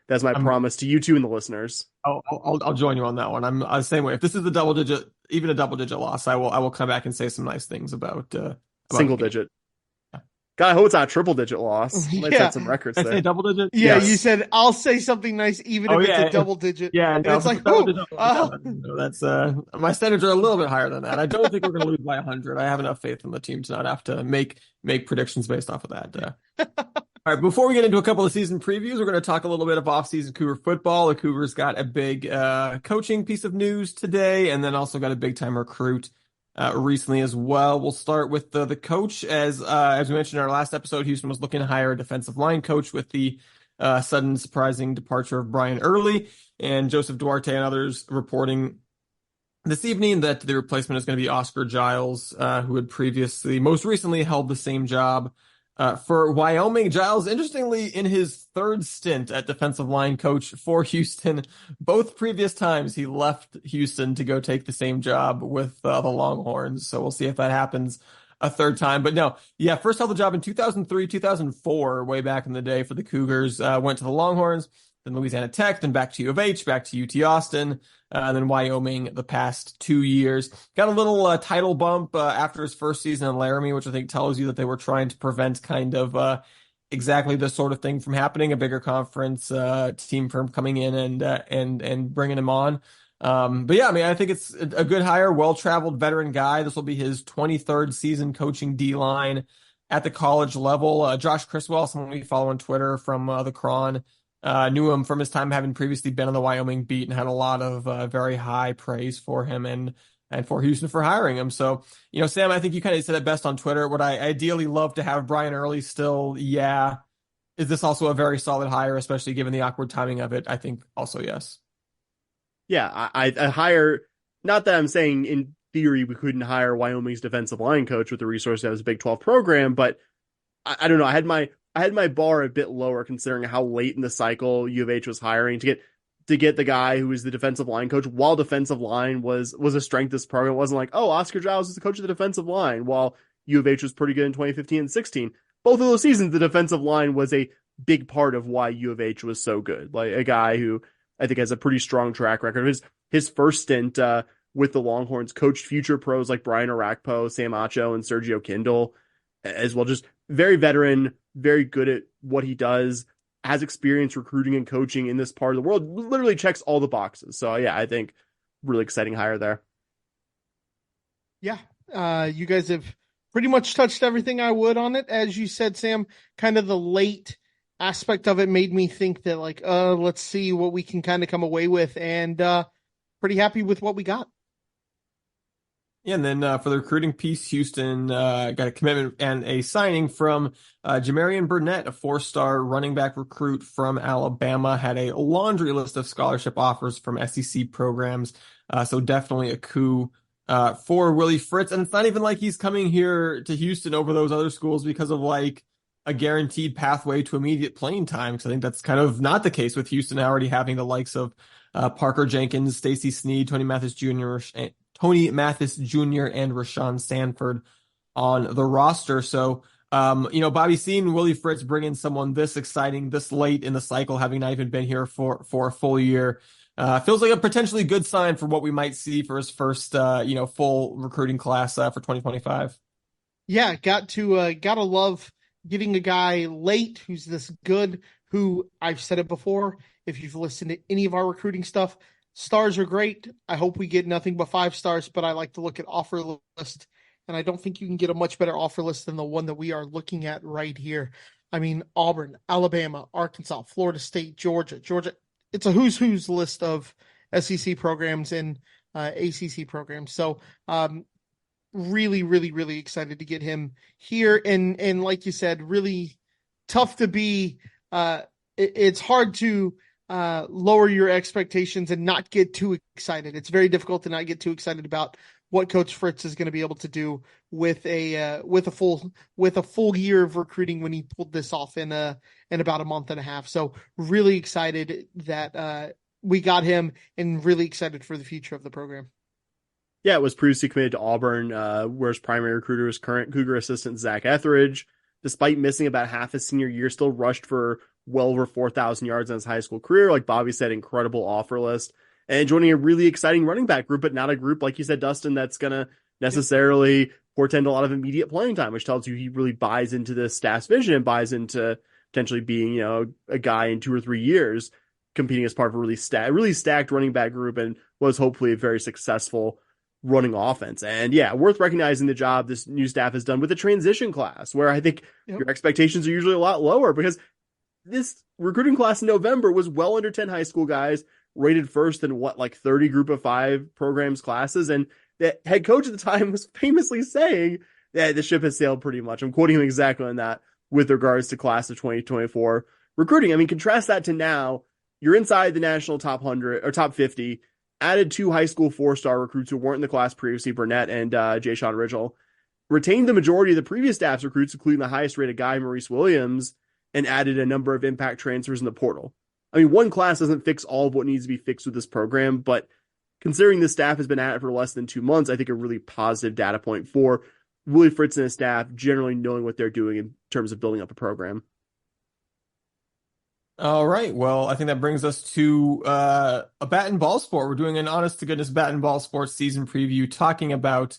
That's my promise to you two and the listeners. I'll join you on that one. I'm the same way. If this is even a double digit loss, I will come back and say some nice things about single digit. God, I hope it's not a triple digit loss. Might set some records there. I say double digit? Yeah, yes. You said I'll say something nice even if it's a double digit. Yeah, and it's like, that's my standards are a little bit higher than that. I don't think we're going to lose by 100. I have enough faith in the team to not have to make predictions based off of that. All right, before we get into a couple of season previews, we're going to talk a little bit of off-season Cougar football. The Cougars got a big coaching piece of news today, and then also got a big-time recruit recently as well. We'll start with the coach. As we mentioned in our last episode, Houston was looking to hire a defensive line coach with the sudden surprising departure of Brian Early, and Joseph Duarte and others reporting this evening that the replacement is going to be Oscar Giles, who had most recently held the same job for Wyoming. Giles, interestingly, in his third stint at defensive line coach for Houston, both previous times he left Houston to go take the same job with the Longhorns. So we'll see if that happens a third time. But no, yeah, first held the job in 2003, 2004, way back in the day for the Cougars. Went to the Longhorns, then Louisiana Tech, then back to U of H, back to UT Austin, and then Wyoming the past 2 years. Got a little title bump after his first season in Laramie, which I think tells you that they were trying to prevent kind of exactly this sort of thing from happening, a bigger conference team from coming in and bringing him on. But yeah, I mean, I think it's a good hire, well-traveled veteran guy. This will be his 23rd season coaching D-line at the college level. Josh Criswell, someone we follow on Twitter from the Cron, knew him from his time having previously been on the Wyoming beat and had a lot of very high praise for him and for Houston for hiring him. So, Sam, I think you kind of said it best on Twitter. Would I ideally love to have Brian Early still? Yeah. Is this also a very solid hire, especially given the awkward timing of it? I think also yes. Yeah, I hire, not that I'm saying in theory we couldn't hire Wyoming's defensive line coach with the resources of his Big 12 program, but I don't know. I had my bar a bit lower considering how late in the cycle U of H was hiring to get the guy who was the defensive line coach while defensive line was a strength of this program. It wasn't like, oh, Oscar Giles is the coach of the defensive line while U of H was pretty good in 2015 and 16. Both of those seasons, the defensive line was a big part of why U of H was so good. Like a guy who I think has a pretty strong track record. His first stint with the Longhorns coached future pros like Brian Arakpo, Sam Acho, and Sergio Kindle as well. Just very veteran, very good at what he does, has experience recruiting and coaching in this part of the world, literally checks all the boxes. So yeah, I think really exciting hire there. Yeah. You guys have pretty much touched everything I would on it. As you said, Sam, kind of the late aspect of it made me think that let's see what we can kind of come away with, and pretty happy with what we got. Yeah, and then for the recruiting piece, Houston got a commitment and a signing from Jamarian Burnett, a four-star running back recruit from Alabama, had a laundry list of scholarship offers from SEC programs. So definitely a coup for Willie Fritz. And it's not even like he's coming here to Houston over those other schools because of like a guaranteed pathway to immediate playing time. Because I think that's kind of not the case with Houston already having the likes of Parker Jenkins, Stacey Sneed, Tony Mathis Jr. and Rashawn Sanford on the roster. So, Bobby, seeing Willie Fritz bring in someone this exciting, this late in the cycle, having not even been here for a full year, feels like a potentially good sign for what we might see for his first, full recruiting class for 2025. Yeah, gotta love getting a guy late who's this good, who I've said it before. If you've listened to any of our recruiting stuff, stars are great. I hope we get nothing but 5 stars, but I like to look at offer list, and I don't think you can get a much better offer list than the one that we are looking at right here. I mean, Auburn, Alabama, Arkansas, Florida State, Georgia. It's a who's list of SEC programs and ACC programs. So, really, really, really excited to get him here. And like you said, really tough to be. It's hard to lower your expectations and not get too excited. It's very difficult to not get too excited about what Coach Fritz is going to be able to do with a full year of recruiting when he pulled this off in about a month and a half. So really excited that we got him, and really excited for the future of the program. Yeah, it was previously committed to Auburn, where his primary recruiter is current Cougar assistant Zach Etheridge. Despite missing about half his senior year, still rushed for well over 4,000 yards in his high school career. Like Bobby said, incredible offer list. And joining a really exciting running back group, but not a group, like you said, Dustin, that's going to necessarily portend a lot of immediate playing time, which tells you he really buys into the staff's vision and buys into potentially being, a guy in 2 or 3 years competing as part of a really stacked running back group, and was hopefully a very successful running offense. And yeah, worth recognizing the job this new staff has done with the transition class, where I think your expectations are usually a lot lower, because this recruiting class in November was well under 10 high school guys, rated first in 30 group of 5 programs classes. And the head coach at the time was famously saying that the ship has sailed pretty much. I'm quoting him exactly on that with regards to class of 2024 recruiting. I mean, contrast that to now, you're inside the national top 100 or top 50, added 2 high school 4-star recruits who weren't in the class previously, Burnett and Jay Sean Ridgel, retained the majority of the previous staff's recruits, including the highest rated guy, Maurice Williams, and added a number of impact transfers in the portal. I mean, one class doesn't fix all of what needs to be fixed with this program, but considering the staff has been at it for less than 2 months, I think a really positive data point for Willie Fritz and his staff generally knowing what they're doing in terms of building up a program. All right. Well, I think that brings us to a bat and ball sport. We're doing an honest to goodness bat and ball sports season preview, talking about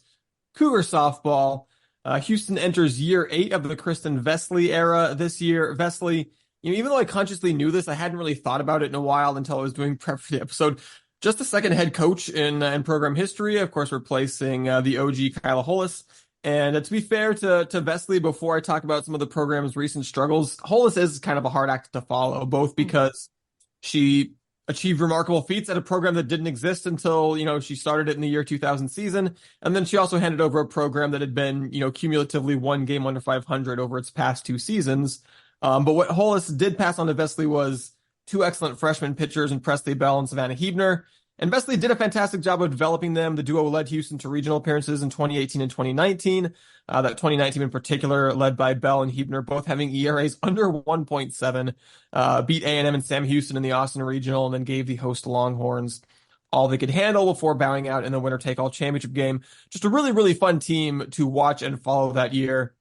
Cougar softball. Houston enters year 8 of the Kristen Vesley era this year. Vesley, even though I consciously knew this, I hadn't really thought about it in a while until I was doing prep for the episode. Just the second head coach in program history, of course, replacing the OG Kyla Hollis. And to be fair to Vesley, before I talk about some of the program's recent struggles, Hollis is kind of a hard act to follow, both because she achieved remarkable feats at a program that didn't exist until, she started it in the year 2000 season. And then she also handed over a program that had been, cumulatively 1 game under 500 over its past 2 seasons. But what Hollis did pass on to Vesley was 2 excellent freshman pitchers in Presley Bell and Savannah Hebner. And Vesley did a fantastic job of developing them. The duo led Houston to regional appearances in 2018 and 2019. That 2019 in particular, led by Bell and Hebner, both having ERAs under 1.7, beat A&M and Sam Houston in the Austin Regional, and then gave the host Longhorns all they could handle before bowing out in the winner-take-all championship game. Just a really, really fun team to watch and follow that year.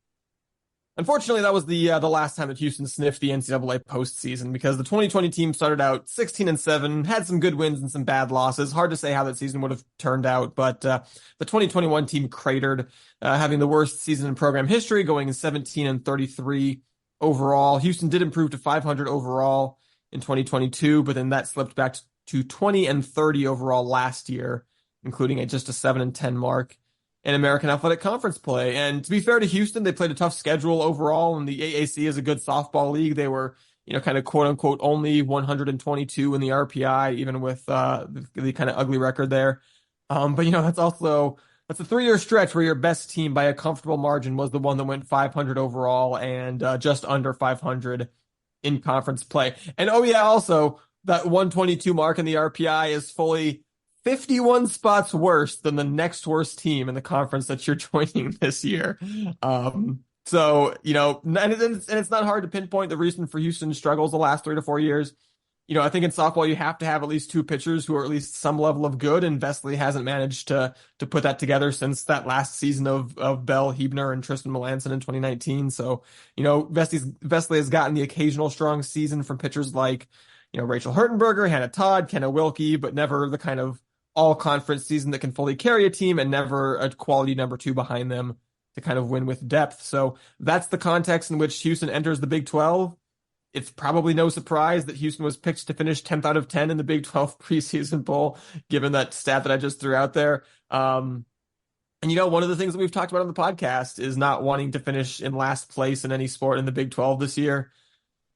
Unfortunately, that was the last time that Houston sniffed the NCAA postseason, because the 2020 team started out 16-7, had some good wins and some bad losses. Hard to say how that season would have turned out, but the 2021 team cratered, having the worst season in program history, going 17-33 overall. Houston did improve to 500 overall in 2022, but then that slipped back to 20-30 overall last year, including just a 7-10 mark in American Athletic Conference play. And to be fair to Houston, they played a tough schedule overall, and the AAC is a good softball league. They were, kind of quote unquote only 122 in the RPI, even with the kind of ugly record there. But that's That's a 3-year stretch where your best team by a comfortable margin was the one that went 500 overall and just under 500 in conference play. And oh yeah, also that 122 mark in the RPI is fully 51 spots worse than the next worst team in the conference that you're joining this year. So, and it's not hard to pinpoint the reason for Houston's struggles the last 3 to 4 years. I think in softball, you have to have at least 2 pitchers who are at least some level of good, and Vesely hasn't managed to put that together since that last season of Bell, Hebner, and Tristan Melanson in 2019. So, Vesely has gotten the occasional strong season from pitchers like, Rachel Hertenberger, Hannah Todd, Kenna Wilkie, but never the kind of all-conference season that can fully carry a team, and never a quality number 2 behind them to kind of win with depth. So that's the context in which Houston enters the Big 12. It's probably no surprise that Houston was picked to finish 10th out of 10 in the Big 12 preseason poll, given that stat that I just threw out there. And one of the things that we've talked about on the podcast is not wanting to finish in last place in any sport in the Big 12 this year.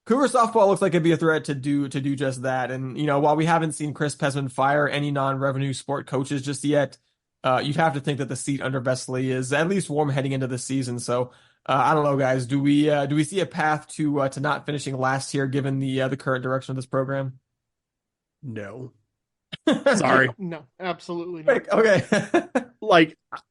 Cougar softball looks like it'd be a threat to do just that. And, while we haven't seen Chris Pesman fire any non-revenue sport coaches just yet, you'd have to think that the seat under Vesely is at least warm heading into the season. So I don't know, guys. Do we see a path to not finishing last here, given the current direction of this program? No. Sorry. No, absolutely not. Okay.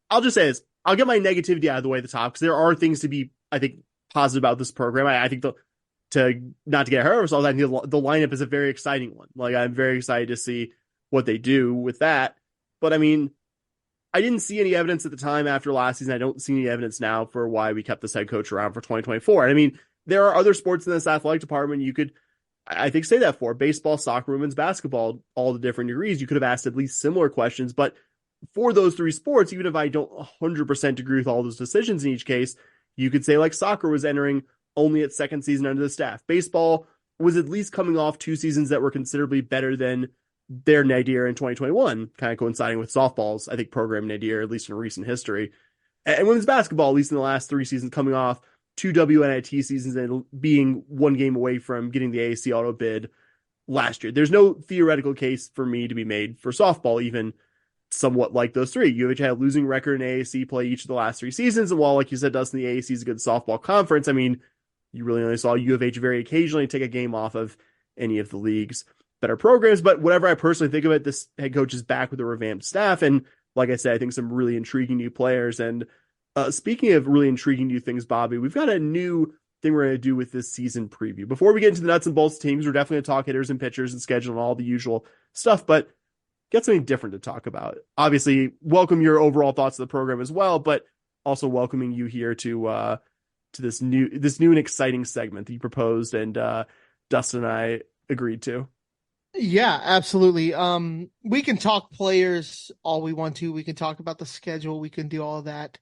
I'll just say this. I'll get my negativity out of the way at the top, because there are things to be, I think, positive about this program. I think not to get ahead of ourselves, I think the lineup is a very exciting one. I'm very excited to see what they do with that. But I mean, I didn't see any evidence at the time after last season. I don't see any evidence now for why we kept this head coach around for 2024. And I mean, there are other sports in this athletic department you could, I think, say that for. Baseball, soccer, women's basketball, all the different degrees. You could have asked at least similar questions. But for those 3 sports, even if I don't 100% agree with all those decisions in each case, you could say soccer was entering only its 2nd season under the staff. Baseball was at least coming off 2 seasons that were considerably better than their nadir in 2021, kind of coinciding with softball's, I think, program nadir, at least in recent history. And women's basketball, at least in the last 3 seasons, coming off 2 WNIT seasons and being 1 game away from getting the AAC auto bid last year. There's no theoretical case for me to be made for softball, even somewhat like those 3. U of H had a losing record in AAC play each of the last 3 seasons. And while, like you said, Dustin, the AAC is a good softball conference, I mean, you really only saw U of H very occasionally take a game off of any of the league's better programs. But whatever I personally think of it, this head coach is back with a revamped staff. And like I said, I think some really intriguing new players. And speaking of really intriguing new things, Bobby, we've got a new thing we're going to do with this season preview. Before we get into the nuts and bolts teams, we're definitely going to talk hitters and pitchers and schedule and all the usual stuff, but get something different to talk about. Obviously, welcome your overall thoughts of the program as well, but also welcoming you here to this new and exciting segment that you proposed and Dustin and I agreed to. Yeah, absolutely. We can talk players all we want to. We can talk about the schedule. We can do all of that.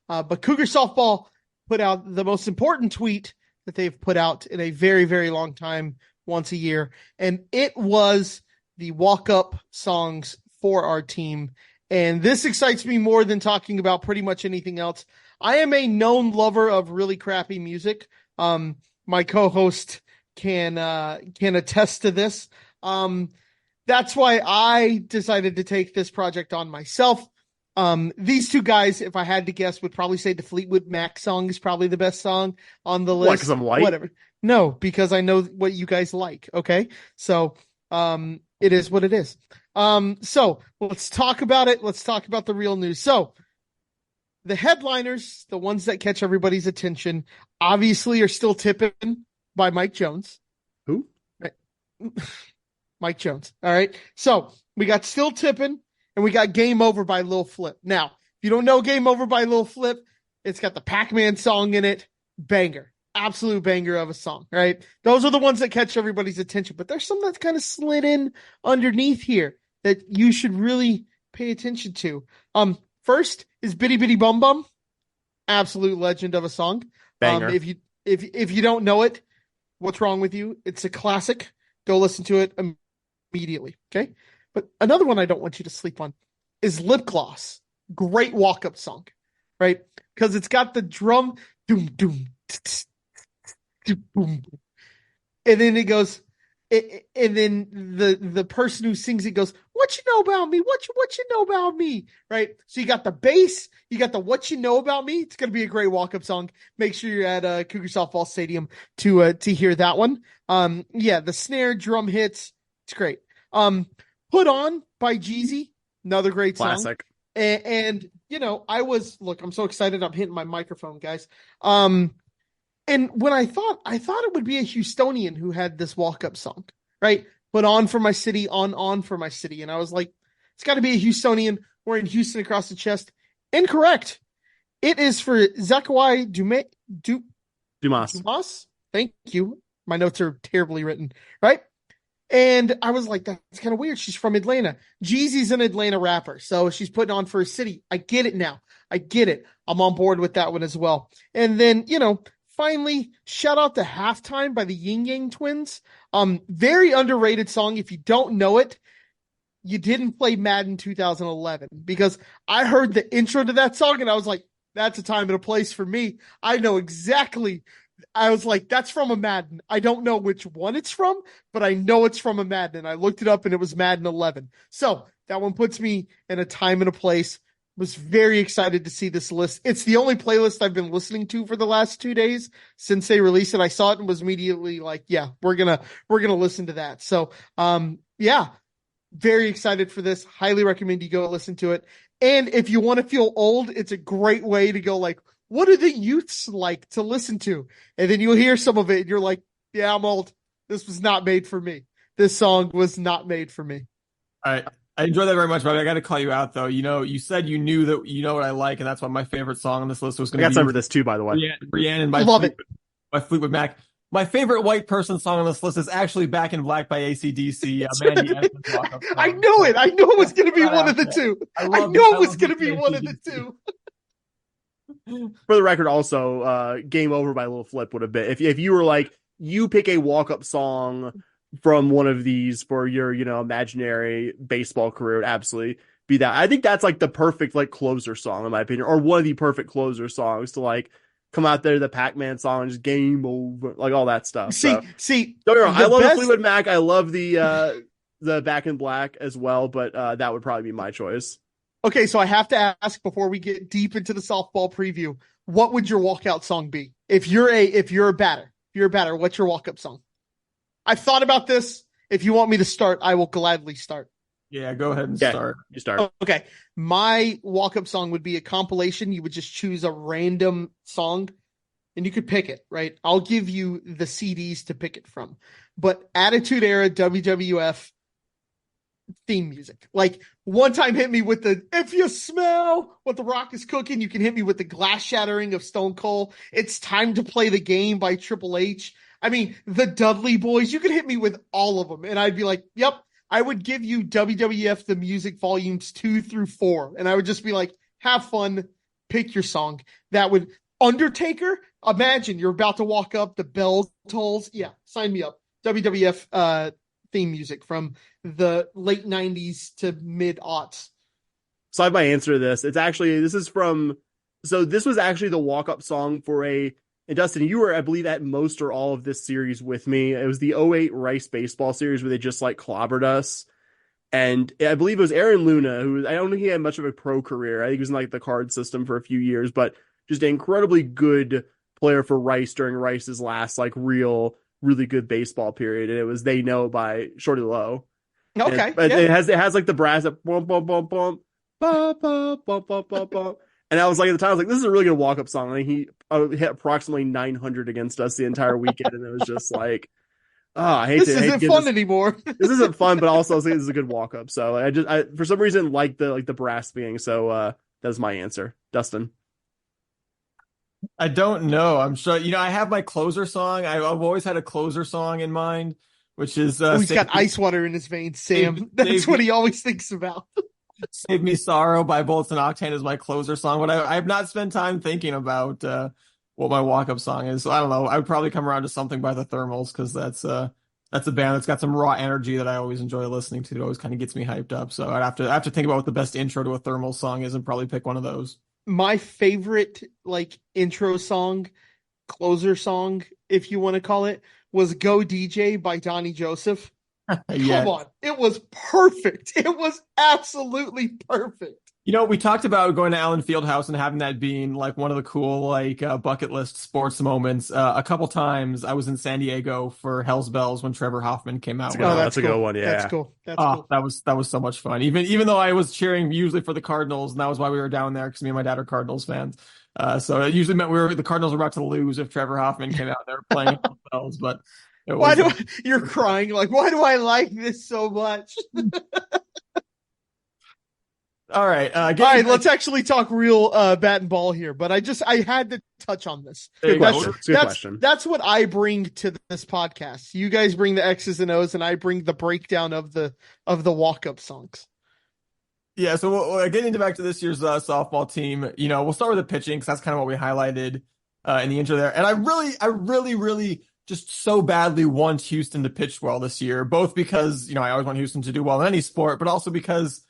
But Cougar softball put out the most important tweet that they've put out in a very, very long time, once a year. And it was the walk-up songs for our team. And this excites me more than talking about pretty much anything else. I am a known lover of really crappy music. My co-host can attest to this. That's why I decided to take this project on myself. These 2 guys, if I had to guess, would probably say the Fleetwood Mac song is probably the best song on the list. What, 'cause I'm white? Whatever. No, because I know what you guys like. Okay. So, it is what it is. So let's talk about it. Let's talk about the real news. So the headliners, the ones that catch everybody's attention, obviously are Still Tippin' by Mike Jones. Who? Mike Jones. All right. So we got Still Tippin' and we got Game Over by Lil Flip. Now, if you don't know Game Over by Lil Flip, it's got the Pac-Man song in it. Banger. Absolute banger of a song, right? Those are the ones that catch everybody's attention, but there's some that's kind of slid in underneath here that you should really pay attention to. First is Bidi Bidi Bum Bum. Absolute legend of a song. Banger. If you don't know it, what's wrong with you? It's a classic. Go listen to it immediately. Okay. But another one I don't want you to sleep on is Lip Gloss. Great walk-up song, right? Because it's got the drum, doom, doom, boom, boom. And then it goes, and then the person who sings it goes, "What you know about me? What you know about me?" Right? So you got the bass, you got the "What you know about me." It's gonna be a great walk-up song. Make sure you're at Cougar Softball Stadium to hear that one. Yeah, the snare drum hits, it's great. Put On by Jeezy, another great song. Classic. And I'm so excited. I'm hitting my microphone, guys. And when I thought it would be a Houstonian who had this walk-up song, right? Put On for my city, on for my city. And I was like, it's got to be a Houstonian wearing Houston across the chest. Incorrect. It is for Zachary Dumas. Thank you. My notes are terribly written, right? And I was like, that's kind of weird. She's from Atlanta. Jeezy's an Atlanta rapper, so she's putting on for a city. I get it now. I get it. I'm on board with that one as well. And then, finally, shout out to Halftime by the Yin Yang Twins. Very underrated song. If you don't know it, you didn't play Madden 2011, because I heard the intro to that song and I was like, that's a time and a place for me. I know exactly. I was like, that's from a Madden. I don't know which one it's from, but I know it's from a Madden. And I looked it up and it was Madden 11. So that one puts me in a time and a place. Was very excited to see this list. It's the only playlist I've been listening to for the last 2 days since they released it. I saw it and was immediately like, yeah, we're going to listen to that. So, yeah, very excited for this. Highly recommend you go listen to it. And if you want to feel old, it's a great way to go like, what do the youths like to listen to? And then you'll hear some of it and you're like, yeah, I'm old. This was not made for me. This song was not made for me. All right. I enjoy that very much, but I got to call you out though. You said you knew that you know what I like, and that's why my favorite song on this list was going to be. I got some for this too, by the way. Rhiannon I love it. By Fleetwood Mac. My favorite white person song on this list is actually "Back in Black" by AC/DC. Mandy I knew it. I knew it was going to be one of the two. I knew it was going to be one of the two. For the record, also, "Game Over" by Lil Flip would have been if you were like, you pick a walk-up song from one of these for your, imaginary baseball career, would absolutely be that. I think that's like the perfect like closer song, in my opinion, or one of the perfect closer songs to like come out there, the Pac-Man song, just "Game Over," like all that stuff. See, don't get me wrong, I love the Fleetwood Mac. I love the Back in Black as well, but that would probably be my choice. Okay, so I have to ask before we get deep into the softball preview, what would your walkout song be? If you're a batter, what's your walk-up song? I've thought about this. If you want me to start, I will gladly start. Yeah, go ahead and start. You start. Okay. My walk-up song would be a compilation. You would just choose a random song and you could pick it, right? I'll give you the CDs to pick it from. But Attitude Era WWF theme music. Like, one time hit me with the "If you smell what the Rock is cooking," you can hit me with the "Glass Shattering" of Stone Cold. "It's Time to Play the Game" by Triple H. I mean, the Dudley Boys, you could hit me with all of them. And I'd be like, yep, I would give you WWF The Music Volumes 2 through 4. And I would just be like, have fun, pick your song. That would, Undertaker, imagine you're about to walk up, the bell tolls. Yeah, sign me up. WWF theme music from the late 90s to mid-aughts. So I have my answer to this. This was actually the walk-up song for and Dustin, you were, I believe, at most or all of this series with me. It was the 08 Rice Baseball series where they just like clobbered us. And I believe it was Aaron Luna, who I don't think he had much of a pro career. I think he was in like the card system for a few years, but just an incredibly good player for Rice during Rice's last like really good baseball period. And it was "They Know" by Shorty Low. Okay. But it has like the brass that bump, bump, bump, bump, bump, bump, bump, bump, bump, bump. And I was like, at the time, I was like, this is a really good walk-up song. And he hit approximately 900 against us the entire weekend. And it was just like, this isn't fun anymore. This isn't fun, but also I think this is a good walk-up. So I for some reason like the brass thing. So that's my answer. Dustin. I don't know. I'm sure, I have my closer song. I've always had a closer song in mind, which is he's got ice water in his veins, Sam. That's what he always thinks about. "Save Me Sorrow" by Bullets and Octane is my closer song, but I have not spent time thinking about what my walk-up song is. So I don't know. I would probably come around to something by the Thermals, because that's a band that's got some raw energy that I always enjoy listening to. It always kind of gets me hyped up. So I'd have to think about what the best intro to a Thermals song is and probably pick one of those. My favorite like intro song, closer song, if you want to call it, was Go DJ by Donnie Joseph. Yeah. Come on. It was perfect. It was absolutely perfect. We talked about going to Allen Fieldhouse and having that being like one of the cool bucket list sports moments. A couple times I was in San Diego for Hell's Bells when Trevor Hoffman came out with Oh, it. that's a cool. good one. Yeah. That's cool. That's Oh, cool. that was so much fun. Even though I was cheering usually for the Cardinals, and that was why we were down there because me and my dad are Cardinals fans. So it usually meant the Cardinals were about to lose if Trevor Hoffman came out and they were playing Hell's Bells, but it was you're crying like, why do I like this so much? all right. All right, let's actually talk real bat and ball here. But I had to touch on this. Good question. It's a good question. That's what I bring to this podcast. You guys bring the X's and O's, and I bring the breakdown of the walk-up songs. Yeah, so we'll getting back to this year's softball team, we'll start with the pitching because that's kind of what we highlighted in the intro there. And I really just so badly want Houston to pitch well this year, both because, I always want Houston to do well in any sport, but also because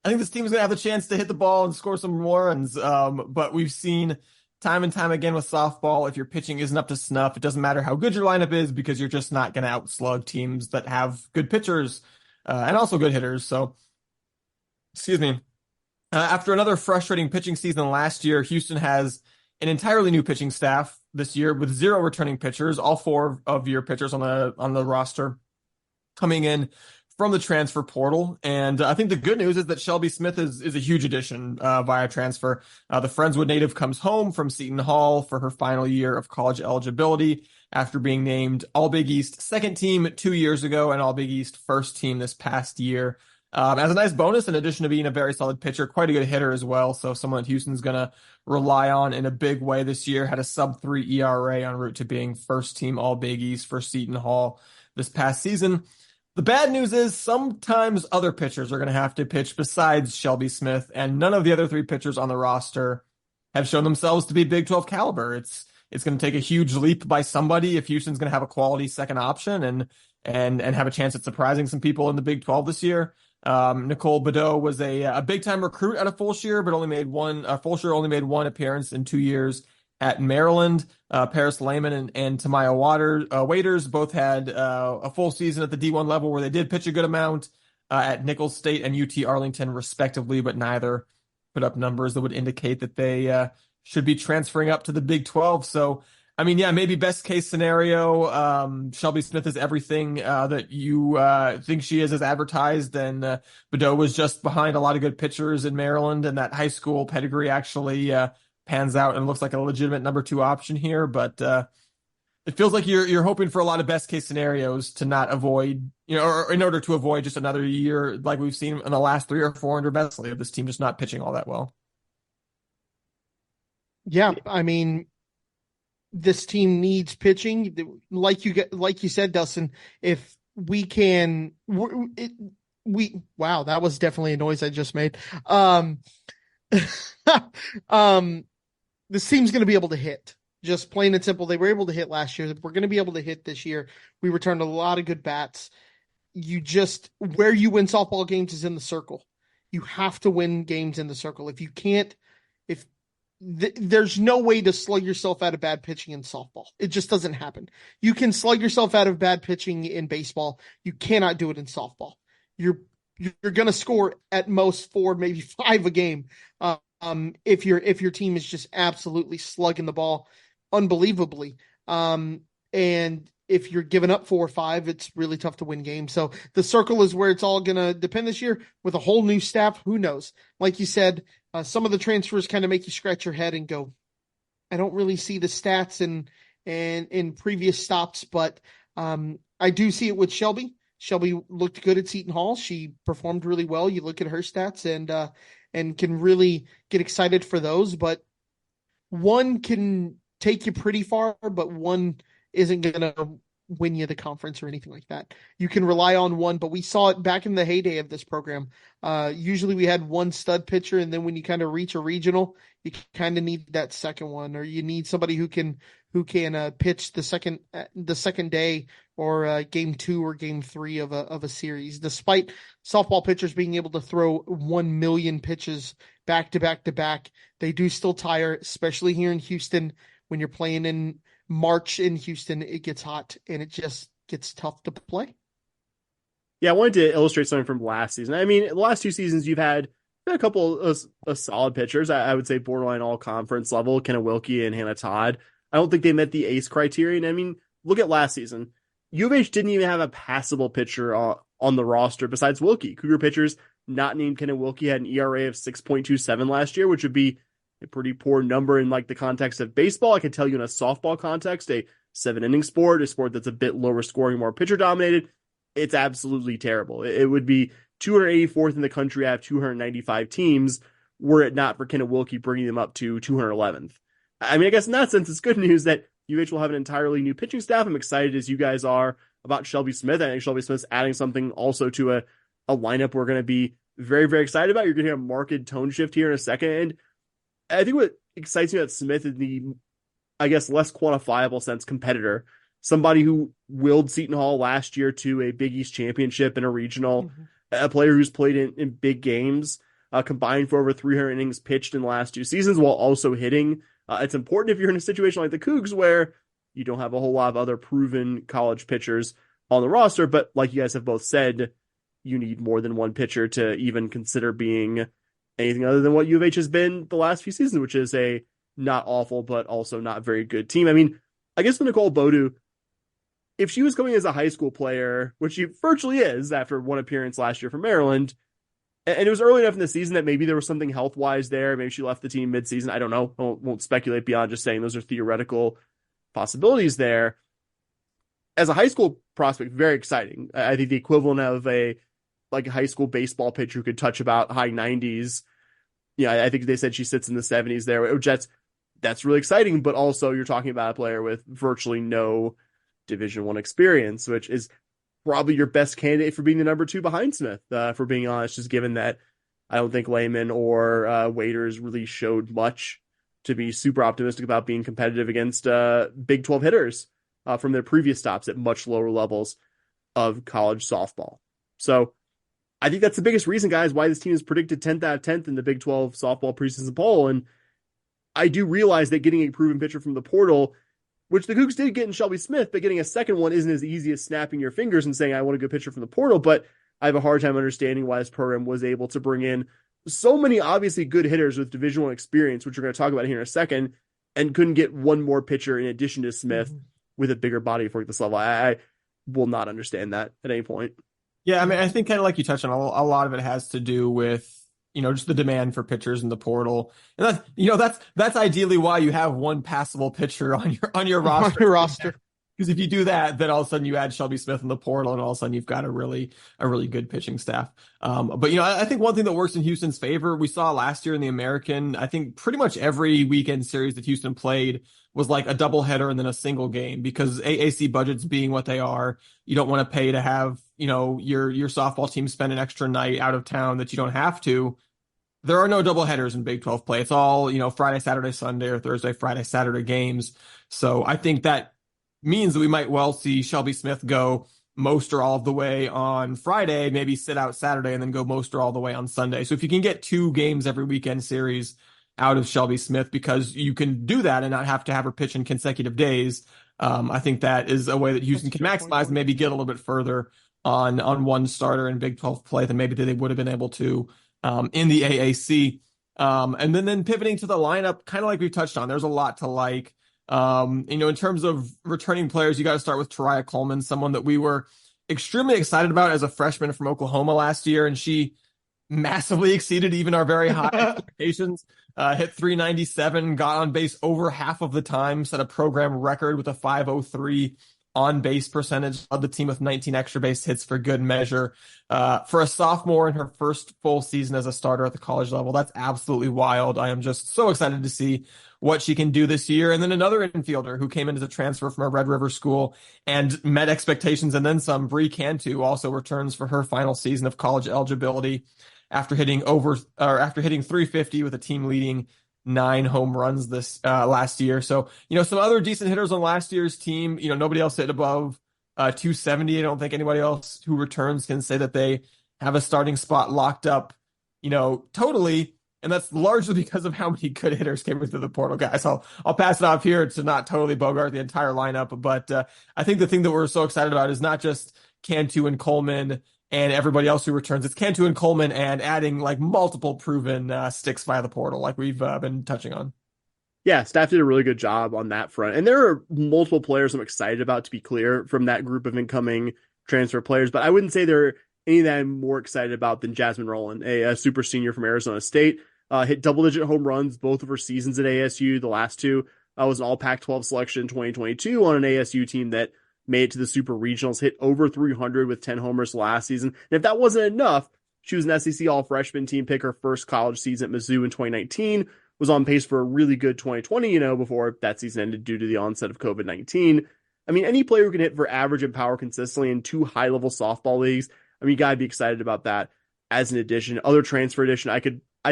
I think this team is going to have the chance to hit the ball and score some more runs. But we've seen time and time again with softball, if your pitching isn't up to snuff, it doesn't matter how good your lineup is because you're just not going to outslug teams that have good pitchers and also good hitters. So, excuse me. After another frustrating pitching season last year, Houston has an entirely new pitching staff this year with 0 returning pitchers. All 4 of your pitchers on the roster coming in from the transfer portal. And I think the good news is that Shelby Smith is a huge addition via transfer. The Friendswood native comes home from Seton Hall for her final year of college eligibility after being named All Big East second team 2 years ago and All Big East first team this past year. As a nice bonus, in addition to being a very solid pitcher, quite a good hitter as well. So someone that Houston's going to rely on in a big way this year. Had a sub-3 ERA en route to being first team All Big East for Seton Hall this past season. The bad news is sometimes other pitchers are going to have to pitch besides Shelby Smith, and none of the other 3 pitchers on the roster have shown themselves to be Big 12 caliber. It's going to take a huge leap by somebody if Houston's going to have a quality second option and have a chance at surprising some people in the Big 12 this year. Nicole Badeau was a big time recruit at a full year, but only made one appearance in 2 years at Maryland. Paris Lehman and Tamaya Waiters both had a full season at the D1 level where they did pitch a good amount at Nicholls State and UT Arlington respectively, but neither put up numbers that would indicate that they should be transferring up to the Big 12. So, I mean, yeah, maybe best case scenario, Shelby Smith is everything that you think she is as advertised, and Badeau was just behind a lot of good pitchers in Maryland, and that high school pedigree actually pans out and looks like a legitimate number 2 option here. But it feels like you're hoping for a lot of best case scenarios to not avoid, or in order to avoid just another year like we've seen in the last 3 or 4 under Besley of this team just not pitching all that well. Yeah, I mean, this team needs pitching, like you said, Dustin. If we can, wow, that was definitely a noise I just made. This team's going to be able to hit. Just plain and simple. They were able to hit last year. We're going to be able to hit this year. We returned a lot of good bats. Where you win softball games is in the circle. You have to win games in the circle. If you can't, there's no way to slug yourself out of bad pitching in softball. It just doesn't happen. You can slug yourself out of bad pitching in baseball. You cannot do it in softball. You're going to score at most 4, maybe 5 a game. If your team is just absolutely slugging the ball unbelievably. And if you're giving up 4 or 5, it's really tough to win games. So the circle is where it's all going to depend this year with a whole new staff. Who knows? Like you said, some of the transfers kind of make you scratch your head and go, I don't really see the stats in previous stops, but I do see it with Shelby. Shelby looked good at Seton Hall. She performed really well. You look at her stats and can really get excited for those. But one can take you pretty far, but one isn't going to win you the conference or anything like that. You can rely on one, but we saw it back in the heyday of this program. Usually we had one stud pitcher, and then when you kind of reach a regional, you kind of need that second one, or you need somebody who can pitch the second day or game 2 or game 3 of a series. Despite softball pitchers being able to throw 1 million pitches back to back to back, they do still tire, especially here in Houston when you're playing in March in Houston, it gets hot and it just gets tough to play. Yeah, I wanted to illustrate something from last season. I mean, the last 2 seasons, you've had a couple of solid pitchers. I would say borderline all conference level, Kenna Wilkie and Hannah Todd. I don't think they met the ace criterion. I mean, look at last season. U of H didn't even have a passable pitcher on the roster besides Wilkie. Cougar pitchers not named Kenna Wilkie had an ERA of 6.27 last year, which would be a pretty poor number in like the context of baseball. I can tell you in a softball context, a 7-inning sport, a sport that's a bit lower scoring, more pitcher dominated. It's absolutely terrible. It would be 284th in the country out of 295 teams were it not for Kenna Wilkie bringing them up to 211th. I mean, I guess in that sense, it's good news that UH will have an entirely new pitching staff. I'm excited as you guys are about Shelby Smith. I think Shelby Smith's adding something also to a lineup we're going to be very, very excited about. You're going to hear a marked tone shift here in a second. And I think what excites me about Smith is the, I guess, less quantifiable sense competitor. Somebody who willed Seton Hall last year to a Big East championship and a regional, a player who's played in big games, combined for over 300 innings pitched in the last 2 seasons while also hitting. It's important if you're in a situation like the Cougs where you don't have a whole lot of other proven college pitchers on the roster, but like you guys have both said, you need more than one pitcher to even consider being anything other than what U of H has been the last few seasons, which is a not awful, but also not very good team. I mean, I guess for Nicole Bodu, if she was coming as a high school player, which she virtually is after one appearance last year for Maryland, and it was early enough in the season that maybe there was something health-wise there. Maybe she left the team mid-season. I don't know. Won't speculate beyond just saying those are theoretical possibilities there. As a high school prospect, very exciting. I think the equivalent of a high school baseball pitcher who could touch about high 90s. Yeah, I think they said she sits in the 70s there. That's really exciting, but also you're talking about a player with virtually no Division I experience, which is probably your best candidate for being the number 2 behind Smith, for being honest, just given that I don't think Lehman or Waiters really showed much to be super optimistic about being competitive against Big 12 hitters from their previous stops at much lower levels of college softball. So I think that's the biggest reason, guys, why this team is predicted 10th out of 10th in the Big 12 softball preseason poll. And I do realize that getting a proven pitcher from the portal, which the Cougs did get in Shelby Smith, but getting a second one isn't as easy as snapping your fingers and saying, I want a good pitcher from the portal. But I have a hard time understanding why this program was able to bring in so many obviously good hitters with Division I experience, which we're going to talk about here in a second, and couldn't get one more pitcher in addition to Smith with a bigger body for this level. I will not understand that at any point. Yeah, I mean, I think kind of like you touched on, a lot of it has to do with, just the demand for pitchers in the portal. And that's ideally why you have one passable pitcher on your roster. Because if you do that, then all of a sudden you add Shelby Smith in the portal, and all of a sudden you've got a really good pitching staff. But I think one thing that works in Houston's favor, we saw last year in the American, I think pretty much every weekend series that Houston played was like a doubleheader and then a single game, because AAC budgets being what they are, you don't want to pay to have, your softball team spend an extra night out of town that you don't have to. There are no doubleheaders in Big 12 play. It's all, Friday, Saturday, Sunday, or Thursday, Friday, Saturday games. So I think that means that we might well see Shelby Smith go most or all of the way on Friday, maybe sit out Saturday, and then go most or all the way on Sunday. So if you can get 2 games every weekend series out of Shelby Smith, because you can do that and not have to have her pitch in consecutive days, I think that is a way that Houston can maximize and maybe get a little bit further on one starter in Big 12 play than maybe they would have been able to in the AAC. And then pivoting to the lineup, kind of like we've touched on, there's a lot to like. In terms of returning players, you got to start with Tariah Coleman, someone that we were extremely excited about as a freshman from Oklahoma last year, and she massively exceeded even our very high expectations. Hit 397, got on base over half of the time, set a program record with a 503 on base percentage, led the team with 19 extra base hits for good measure. For a sophomore in her first full season as a starter at the college level, that's absolutely wild. I am just so excited to see what she can do this year. And then another infielder who came in as a transfer from a Red River school and met expectations and then some, Bree Cantu, also returns for her final season of college eligibility after hitting 350 with a team leading 9 home runs this last year. So, some other decent hitters on last year's team. Nobody else hit above 270. I don't think anybody else who returns can say that they have a starting spot locked up, totally. And that's largely because of how many good hitters came into the portal, guys. I'll pass it off here to not totally bogart the entire lineup, but I think the thing that we're so excited about is not just Cantu and Coleman and everybody else who returns. It's Cantu and Coleman and adding like multiple proven sticks via the portal, like we've been touching on. Yeah, staff did a really good job on that front. And there are multiple players I'm excited about, to be clear, from that group of incoming transfer players, but I wouldn't say there are any that I'm more excited about than Jasmine Rowland, a super senior from Arizona State. Hit double-digit home runs both of her seasons at ASU. The last two was an all Pac-12 selection in 2022 on an ASU team that made it to the Super Regionals, hit over 300 with 10 homers last season. And if that wasn't enough, she was an SEC All-Freshman team pick her first college season at Mizzou in 2019, was on pace for a really good 2020, before that season ended due to the onset of COVID-19. I mean, any player who can hit for average and power consistently in two high-level softball leagues, I mean, you got to be excited about that as an addition. Other transfer addition, I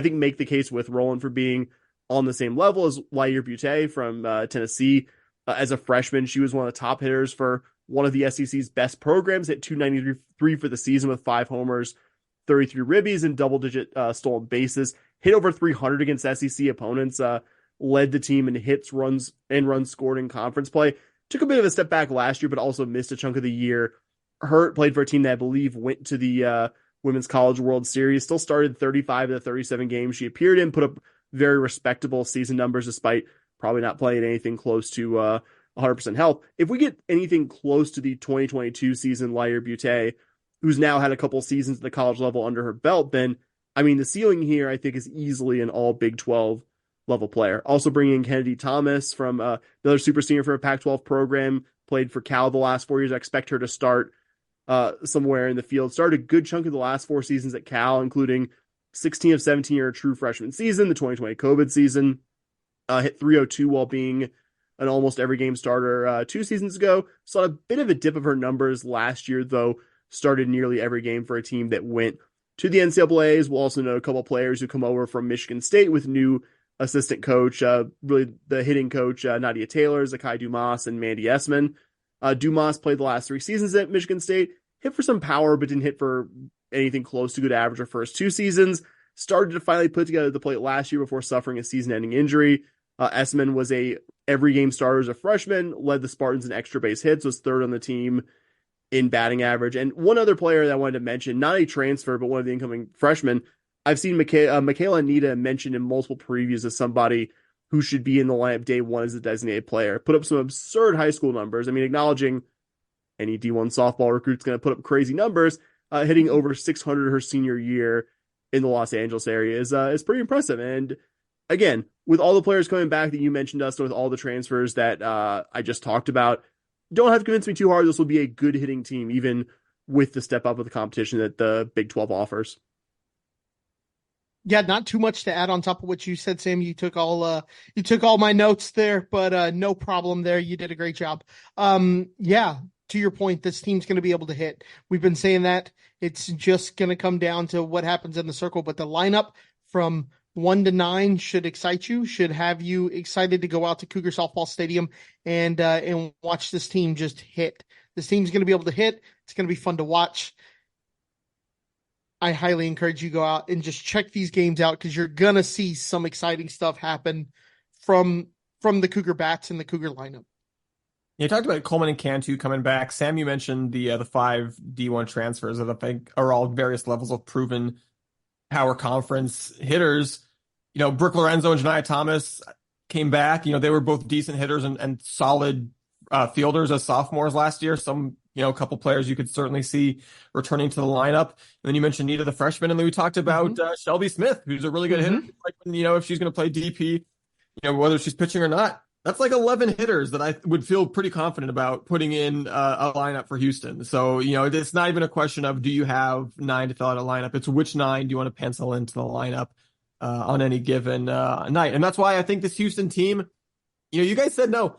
think make the case with Rowland for being on the same level as Lyer Butte from Tennessee. As a freshman, she was one of the top hitters for one of the SEC's best programs, hit 293 for the season with 5 homers, 33 ribbies, and double-digit stolen bases. Hit over 300 against SEC opponents, led the team in hits, runs scored in conference play. Took a bit of a step back last year, but also missed a chunk of the year. Hurt, played for a team that I believe went to the Women's College World Series. Still started 35 of the 37 games she appeared in, put up very respectable season numbers despite probably not playing anything close to 100% health. If we get anything close to the 2022 season, Lyer Butte, who's now had a couple seasons at the college level under her belt, then, I mean, the ceiling here, I think, is easily an all Big 12 level player. Also bringing in Kennedy Thomas from another super senior for a Pac-12 program, played for Cal the last 4 years. I expect her to start somewhere in the field. Started a good chunk of the last 4 seasons at Cal, including 16 of 17 year true freshman season, the 2020 COVID season. Hit 302 while being an almost every game starter 2 seasons ago. Saw a bit of a dip of her numbers last year, though. Started nearly every game for a team that went to the NCAAs. We'll also know a couple of players who come over from Michigan State with new assistant coach, really the hitting coach, Nadia Taylor, Zakai Dumas, and Mandy Essman. Dumas played the last 3 seasons at Michigan State, hit for some power, but didn't hit for anything close to good average her first 2 seasons. Started to finally put together the plate last year before suffering a season-ending injury. Essman was a every game starter as a freshman, led the Spartans in extra base hits, was 3rd on the team in batting average. And one other player that I wanted to mention, not a transfer, but one of the incoming freshmen, I've seen Michaela Anita mentioned in multiple previews as somebody who should be in the lineup day one as a designated player. Put up some absurd high school numbers. I mean, acknowledging any D1 softball recruit's going to put up crazy numbers, hitting over 600 her senior year in the Los Angeles area is pretty impressive. And again, with all the players coming back that you mentioned, Dustin, with all the transfers that I just talked about, don't have to convince me too hard. This will be a good hitting team, even with the step up of the competition that the Big 12 offers. Yeah, not too much to add on top of what you said, Sam. You took all my notes there, but no problem there. You did a great job. Yeah, to your point, this team's going to be able to hit. We've been saying that. It's just going to come down to what happens in the circle, but the lineup from 1 to 9 should excite you, should have you excited to go out to Cougar Softball Stadium and watch this team just hit. This team's going to be able to hit. It's going to be fun to watch. I highly encourage you to go out and just check these games out because you're going to see some exciting stuff happen from the Cougar bats and the Cougar lineup. You talked about Coleman and Cantu coming back. Sam, you mentioned the 5 D1 transfers that I think are all various levels of proven power conference hitters. Brooke Lorenzo and Janiyah Thomas came back. They were both decent hitters and solid fielders as sophomores last year. Some, a couple players you could certainly see returning to the lineup. And then you mentioned Nita, the freshman, and then we talked about Shelby Smith, who's a really good hitter. Like, if she's going to play DP, whether she's pitching or not. That's like 11 hitters that I would feel pretty confident about putting in a lineup for Houston. So, it's not even a question of do you have 9 to fill out a lineup. It's which 9 do you want to pencil into the lineup on any given night. And that's why I think this Houston team, you guys said no.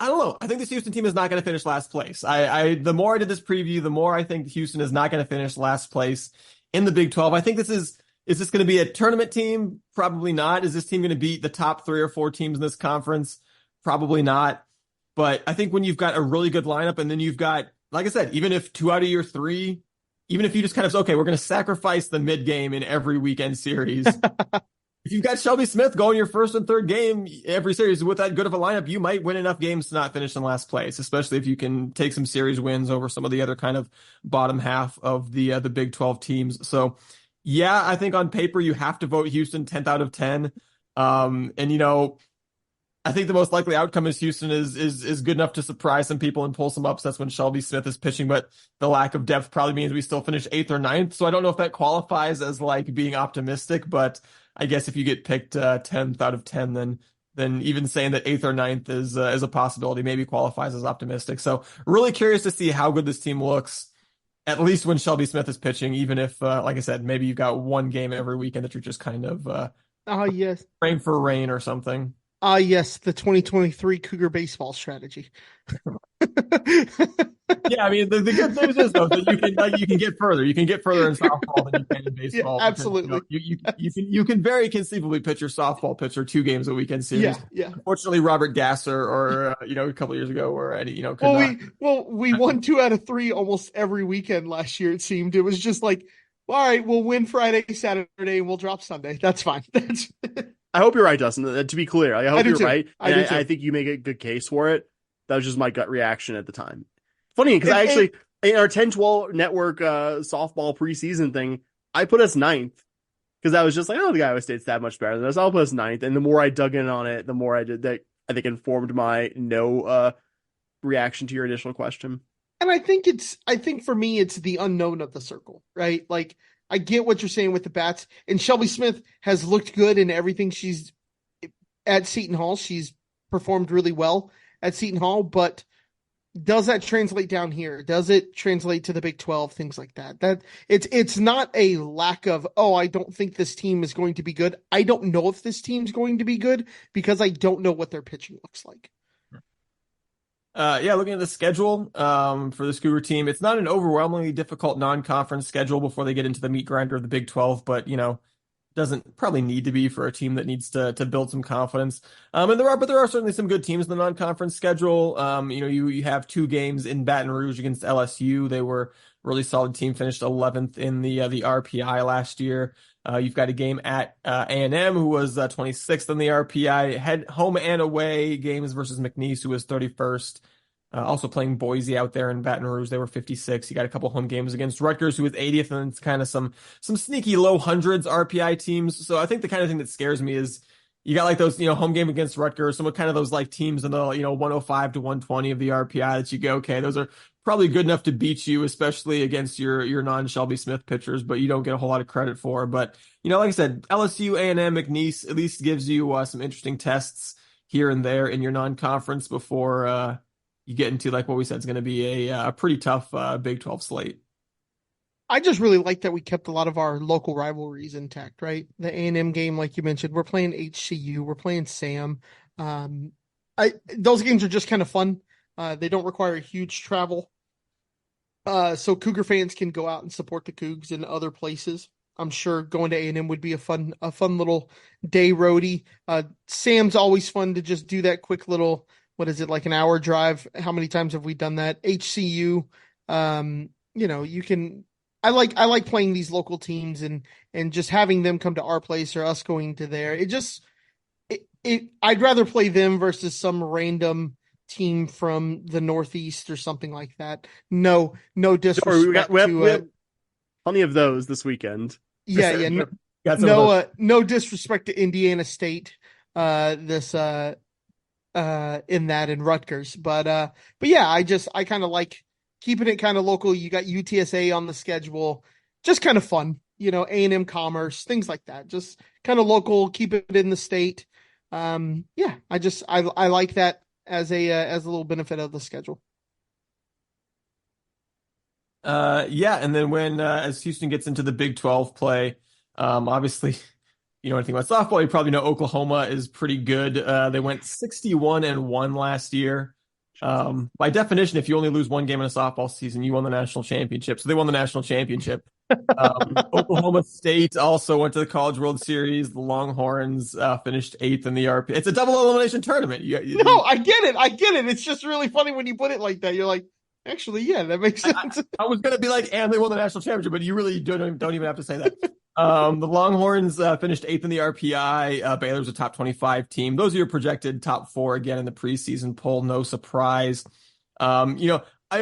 I don't know. I think this Houston team is not going to finish last place. The more I did this preview, the more I think Houston is not going to finish last place in the Big 12. I think is this going to be a tournament team? Probably not. Is this team going to beat the top 3 or 4 teams in this conference? Probably not. But I think when you've got a really good lineup and then you've got, like I said, even if 2 out of your 3, even if you just kind of, okay, we're going to sacrifice the mid game in every weekend series. if you've got Shelby Smith going your first and third game every series with that good of a lineup, you might win enough games to not finish in last place, especially if you can take some series wins over some of the other kind of bottom half of the Big 12 teams. So, yeah, I think on paper you have to vote Houston 10th out of 10. And I think the most likely outcome is Houston is good enough to surprise some people and pull some upsets when Shelby Smith is pitching, but the lack of depth probably means we still finish 8th or 9th. So I don't know if that qualifies as like being optimistic, but I guess if you get picked 10th out of 10, then even saying that 8th or 9th is a possibility, maybe qualifies as optimistic. So really curious to see how good this team looks, at least when Shelby Smith is pitching, even if, like I said, maybe you've got one game every weekend that you're just kind of yes. praying for rain or something. Yes, the 2023 Cougar baseball strategy. Yeah, I mean the good news is though that you can get further. You can get further in softball than you can in baseball. Yeah, absolutely. Because, you can very conceivably pitch your softball pitcher 2 games a weekend series. Yeah. Unfortunately, Robert Gasser or a couple of years ago or Eddie, we won 2 out of 3 almost every weekend last year. It seemed it was just like, all right, we'll win Friday, Saturday, and we'll drop Sunday. That's fine. I hope you're right, Dustin. To be clear, I hope you're right. I think you make a good case for it. That was just my gut reaction at the time. Funny, because I actually, in our 10-12 network softball preseason thing, I put us 9th. Because I was just like, the guy Iowa State's that much better than us. I'll put us 9th. And the more I dug in on it, the more I did that, I think informed my no reaction to your initial question. And I think for me, it's the unknown of the circle, right? Like, I get what you're saying with the bats, and Shelby Smith has looked good in everything she's at Seton Hall. She's performed really well at Seton Hall, but does that translate down here? Does it translate to the Big 12? Things like that. That it's not a lack of, I don't think this team is going to be good. I don't know if this team's going to be good because I don't know what their pitching looks like. Looking at the schedule for this Cougar team, it's not an overwhelmingly difficult non-conference schedule before they get into the meat grinder of the Big 12, but doesn't probably need to be for a team that needs to build some confidence. And there are certainly some good teams in the non-conference schedule. You have 2 games in Baton Rouge against LSU. They were a really solid team, finished 11th in the RPI last year. You've got a game at A&M, who was 26th in the RPI. Head home and away games versus McNeese, who was 31st. Also playing Boise out there in Baton Rouge, they were 56. You got a couple home games against Rutgers, who was 80th, and it's kind of some sneaky low hundreds RPI teams. So I think the kind of thing that scares me is you got like those, home game against Rutgers, some kind of those like teams in the 105 to 120 of the RPI that you go, okay, those are probably good enough to beat you, especially against your non-Shelby Smith pitchers, but you don't get a whole lot of credit for. But like I said, LSU, A&M, McNeese at least gives you some interesting tests here and there in your non-conference before you get into like what we said is going to be a pretty tough Big 12 slate. I just really like that we kept a lot of our local rivalries intact, right? The A&M game, like you mentioned, we're playing HCU, we're playing Sam. Those games are just kind of fun. They don't require huge travel. So Cougar fans can go out and support the Cougs in other places. I'm sure going to A&M would be a fun little day roadie. Sam's always fun to just do that quick little, what is it, like an hour drive? How many times have we done that? HCU, you can. I like playing these local teams and just having them come to our place or us going to there. I'd rather play them versus some random team from the Northeast or something like that. No disrespect. We have plenty of those this weekend. Yeah. No disrespect to Indiana State. In that in Rutgers, but yeah, I kind of like keeping it kind of local. You got UTSA on the schedule, just kind of fun, A&M Commerce, things like that, just kind of local, keep it in the state. I like that as a little benefit of the schedule. And then when as Houston gets into the Big 12 play, obviously anything about softball, you probably know Oklahoma is pretty good. They went 61-1 last year. By definition, if you only lose one game in a softball season, you won the national championship. So they won the national championship. Oklahoma State also went to the College World Series. The Longhorns finished 8th in the RP. It's a double elimination tournament. No, I get it. It's just really funny when you put it like that. You're like, actually, yeah, that makes sense. I was going to be like, and they won the national championship, but you really don't even have to say that. The Longhorns finished 8th in the RPI. Baylor's a top 25 team. Those are your projected top 4 again in the preseason poll. No surprise. I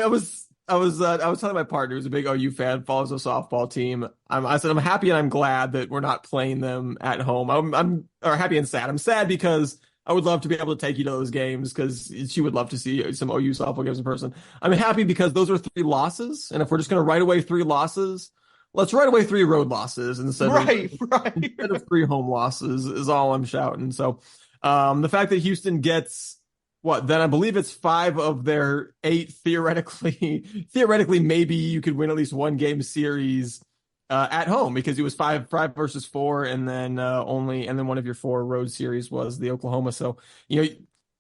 was telling my partner, who's a big OU fan, follows a softball team. I said I'm happy and I'm glad that we're not playing them at home. I'm happy and sad. I'm sad because I would love to be able to take you to those games because she would love to see some OU softball games in person. I'm happy because those are 3 losses, and if we're just going to write away 3 losses, let's write away 3 road losses instead of 3 home losses is all I'm shouting. So the fact that Houston gets then I believe it's 5 of their 8 theoretically maybe you could win at least one game series at home because it was 5 versus 4, and then one of your 4 road series was the Oklahoma. So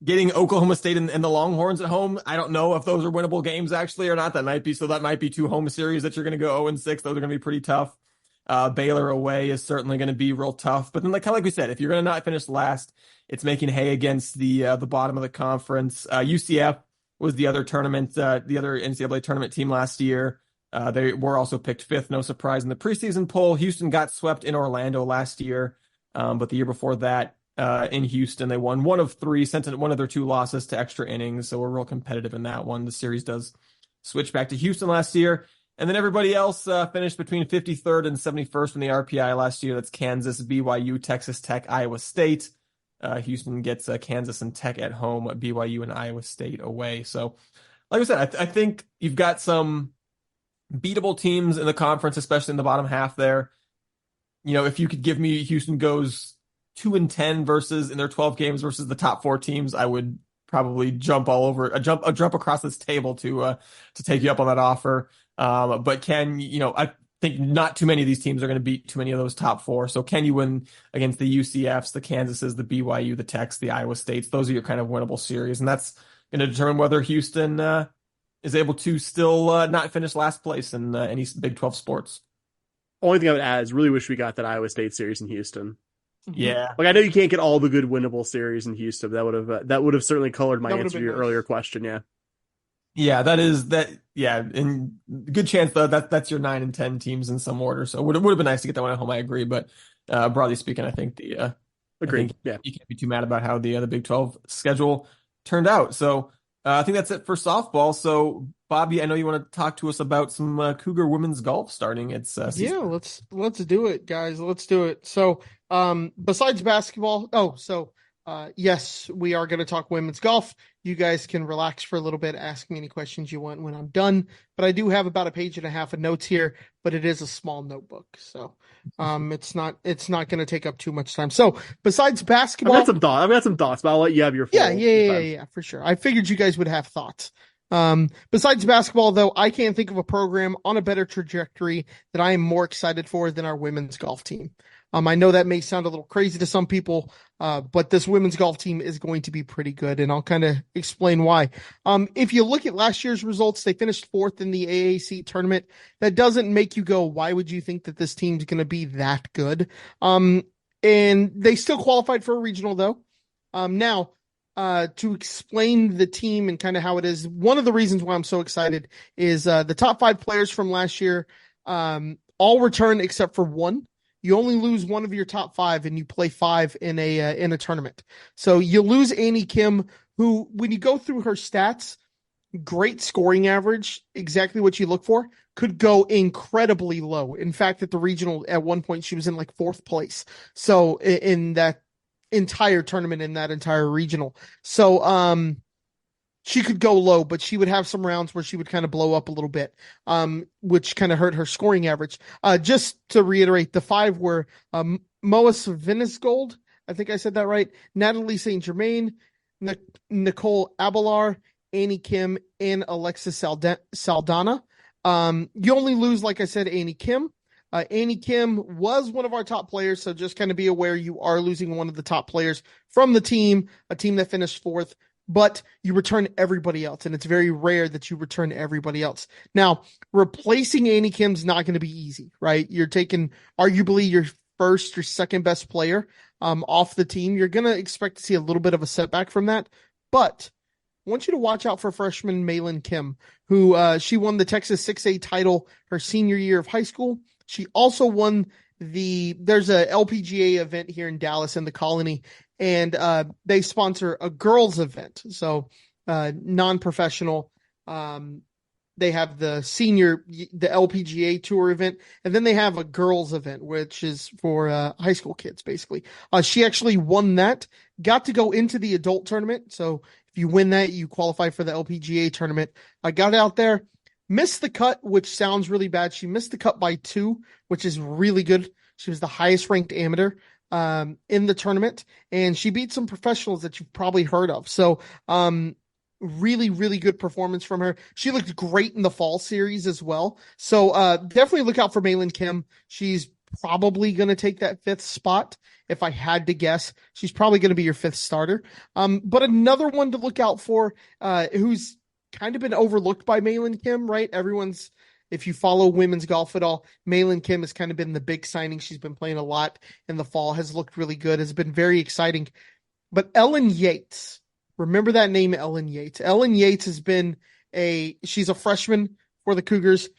getting Oklahoma State and the Longhorns at home, I don't know if those are winnable games actually or not. That might be 2 home series that you're going to go 0-6. Those are going to be pretty tough. Baylor away is certainly going to be real tough. But then, like we said, if you're going to not finish last, it's making hay against the bottom of the conference. UCF was the other tournament, the other NCAA tournament team last year. They were also picked 5th, no surprise in the preseason poll. Houston got swept in Orlando last year, but the year before that in Houston, they won 1 of 3, sent one of their 2 losses to extra innings, so we're real competitive in that one. The series does switch back to Houston last year. And then everybody else finished between 53rd and 71st in the RPI last year. That's Kansas, BYU, Texas Tech, Iowa State. Houston gets Kansas and Tech at home, BYU and Iowa State away. So, like I said, I think you've got some beatable teams in the conference, especially in the bottom half there. If you could give me Houston goes 2-10 versus in their 12 games versus the top 4 teams, I would probably jump across this table to take you up on that offer. But I think not too many of these teams are going to beat too many of those top 4. So can you win against the UCFs, the Kansases, the BYU, the Techs, the Iowa States? Those are your kind of winnable series. And that's going to determine whether Houston is able to still not finish last place in any Big 12 sports. Only thing I would add is really wish we got that Iowa State series in Houston. Yeah. Like I know you can't get all the good winnable series in Houston. That would have certainly colored my answer to your earlier question. Yeah. Yeah, and good chance though that's your 9 and 10 teams in some order. So it would have been nice to get that one at home. I agree, but broadly speaking, I think agreed. Yeah, you can't be too mad about how the Big 12 schedule turned out. So I think that's it for softball. So Bobby, I know you want to talk to us about some Cougar women's golf starting. It's let's do it, guys. Let's do it. So besides basketball, yes, we are going to talk women's golf. You guys can relax for a little bit, ask me any questions you want when I'm done. But I do have about 1.5 pages of notes here, but it is a small notebook. So it's not going to take up too much time. So besides basketball, I've got some thoughts, but I'll let you have your full Yeah, for sure. I figured you guys would have thoughts. Besides basketball, though, I can't think of a program on a better trajectory that I am more excited for than our women's golf team. I know that may sound a little crazy to some people, but this women's golf team is going to be pretty good, and I'll kind of explain why. If you look at last year's results, they finished 4th in the AAC tournament. That doesn't make you go, why would you think that this team's going to be that good? And they still qualified for a regional, though. Now, to explain the team and kind of how it is, one of the reasons why I'm so excited is the top 5 players from last year all returned except for 1. You only lose 1 of your top 5 and you play 5 in a tournament. So you lose Annie Kim, who, when you go through her stats, great scoring average, exactly what you look for, could go incredibly low. In fact, at the regional, at one point, she was in like 4th place. So in that entire tournament, in that entire regional. So she could go low, but she would have some rounds where she would kind of blow up a little bit, which kind of hurt her scoring average. Just to reiterate, the 5 were Moas Venisgold, I think I said that right, Natalie St. Germain, Nicole Abelar, Annie Kim, and Alexis Saldana. You only lose, like I said, Annie Kim. Annie Kim was one of our top players, so just kind of be aware you are losing one of the top players from the team, a team that finished 4th. But you return everybody else, and it's very rare that you return everybody else. Now, replacing Annie Kim's not going to be easy, right? You're taking arguably your first or second best player off the team. You're going to expect to see a little bit of a setback from that. But I want you to watch out for freshman Malin Kim, who she won the Texas 6A title her senior year of high school. She also won there's a LPGA event here in Dallas in the Colony, and they sponsor a girls event. So non-professional. They have the LPGA tour event, and then they have a girls event, which is for high school kids, basically. She actually won that, got to go into the adult tournament. So if you win that, you qualify for the LPGA tournament. I got out there, missed the cut, which sounds really bad. She missed the cut by 2, which is really good. She was the highest ranked amateur in the tournament, and she beat some professionals that you've probably heard of. So, really, really good performance from her. She looked great in the fall series as well. So definitely look out for Maylin Kim. She's probably going to take that 5th spot. If I had to guess, she's probably going to be your 5th starter. But another one to look out for, who's kind of been overlooked by Maylin Kim, right? If you follow women's golf at all, Maylin Kim has kind of been the big signing. She's been playing a lot in the fall, has looked really good, has been very exciting. But Ellen Yates, remember that name, Ellen Yates. Ellen Yates has been she's a freshman for the Cougars.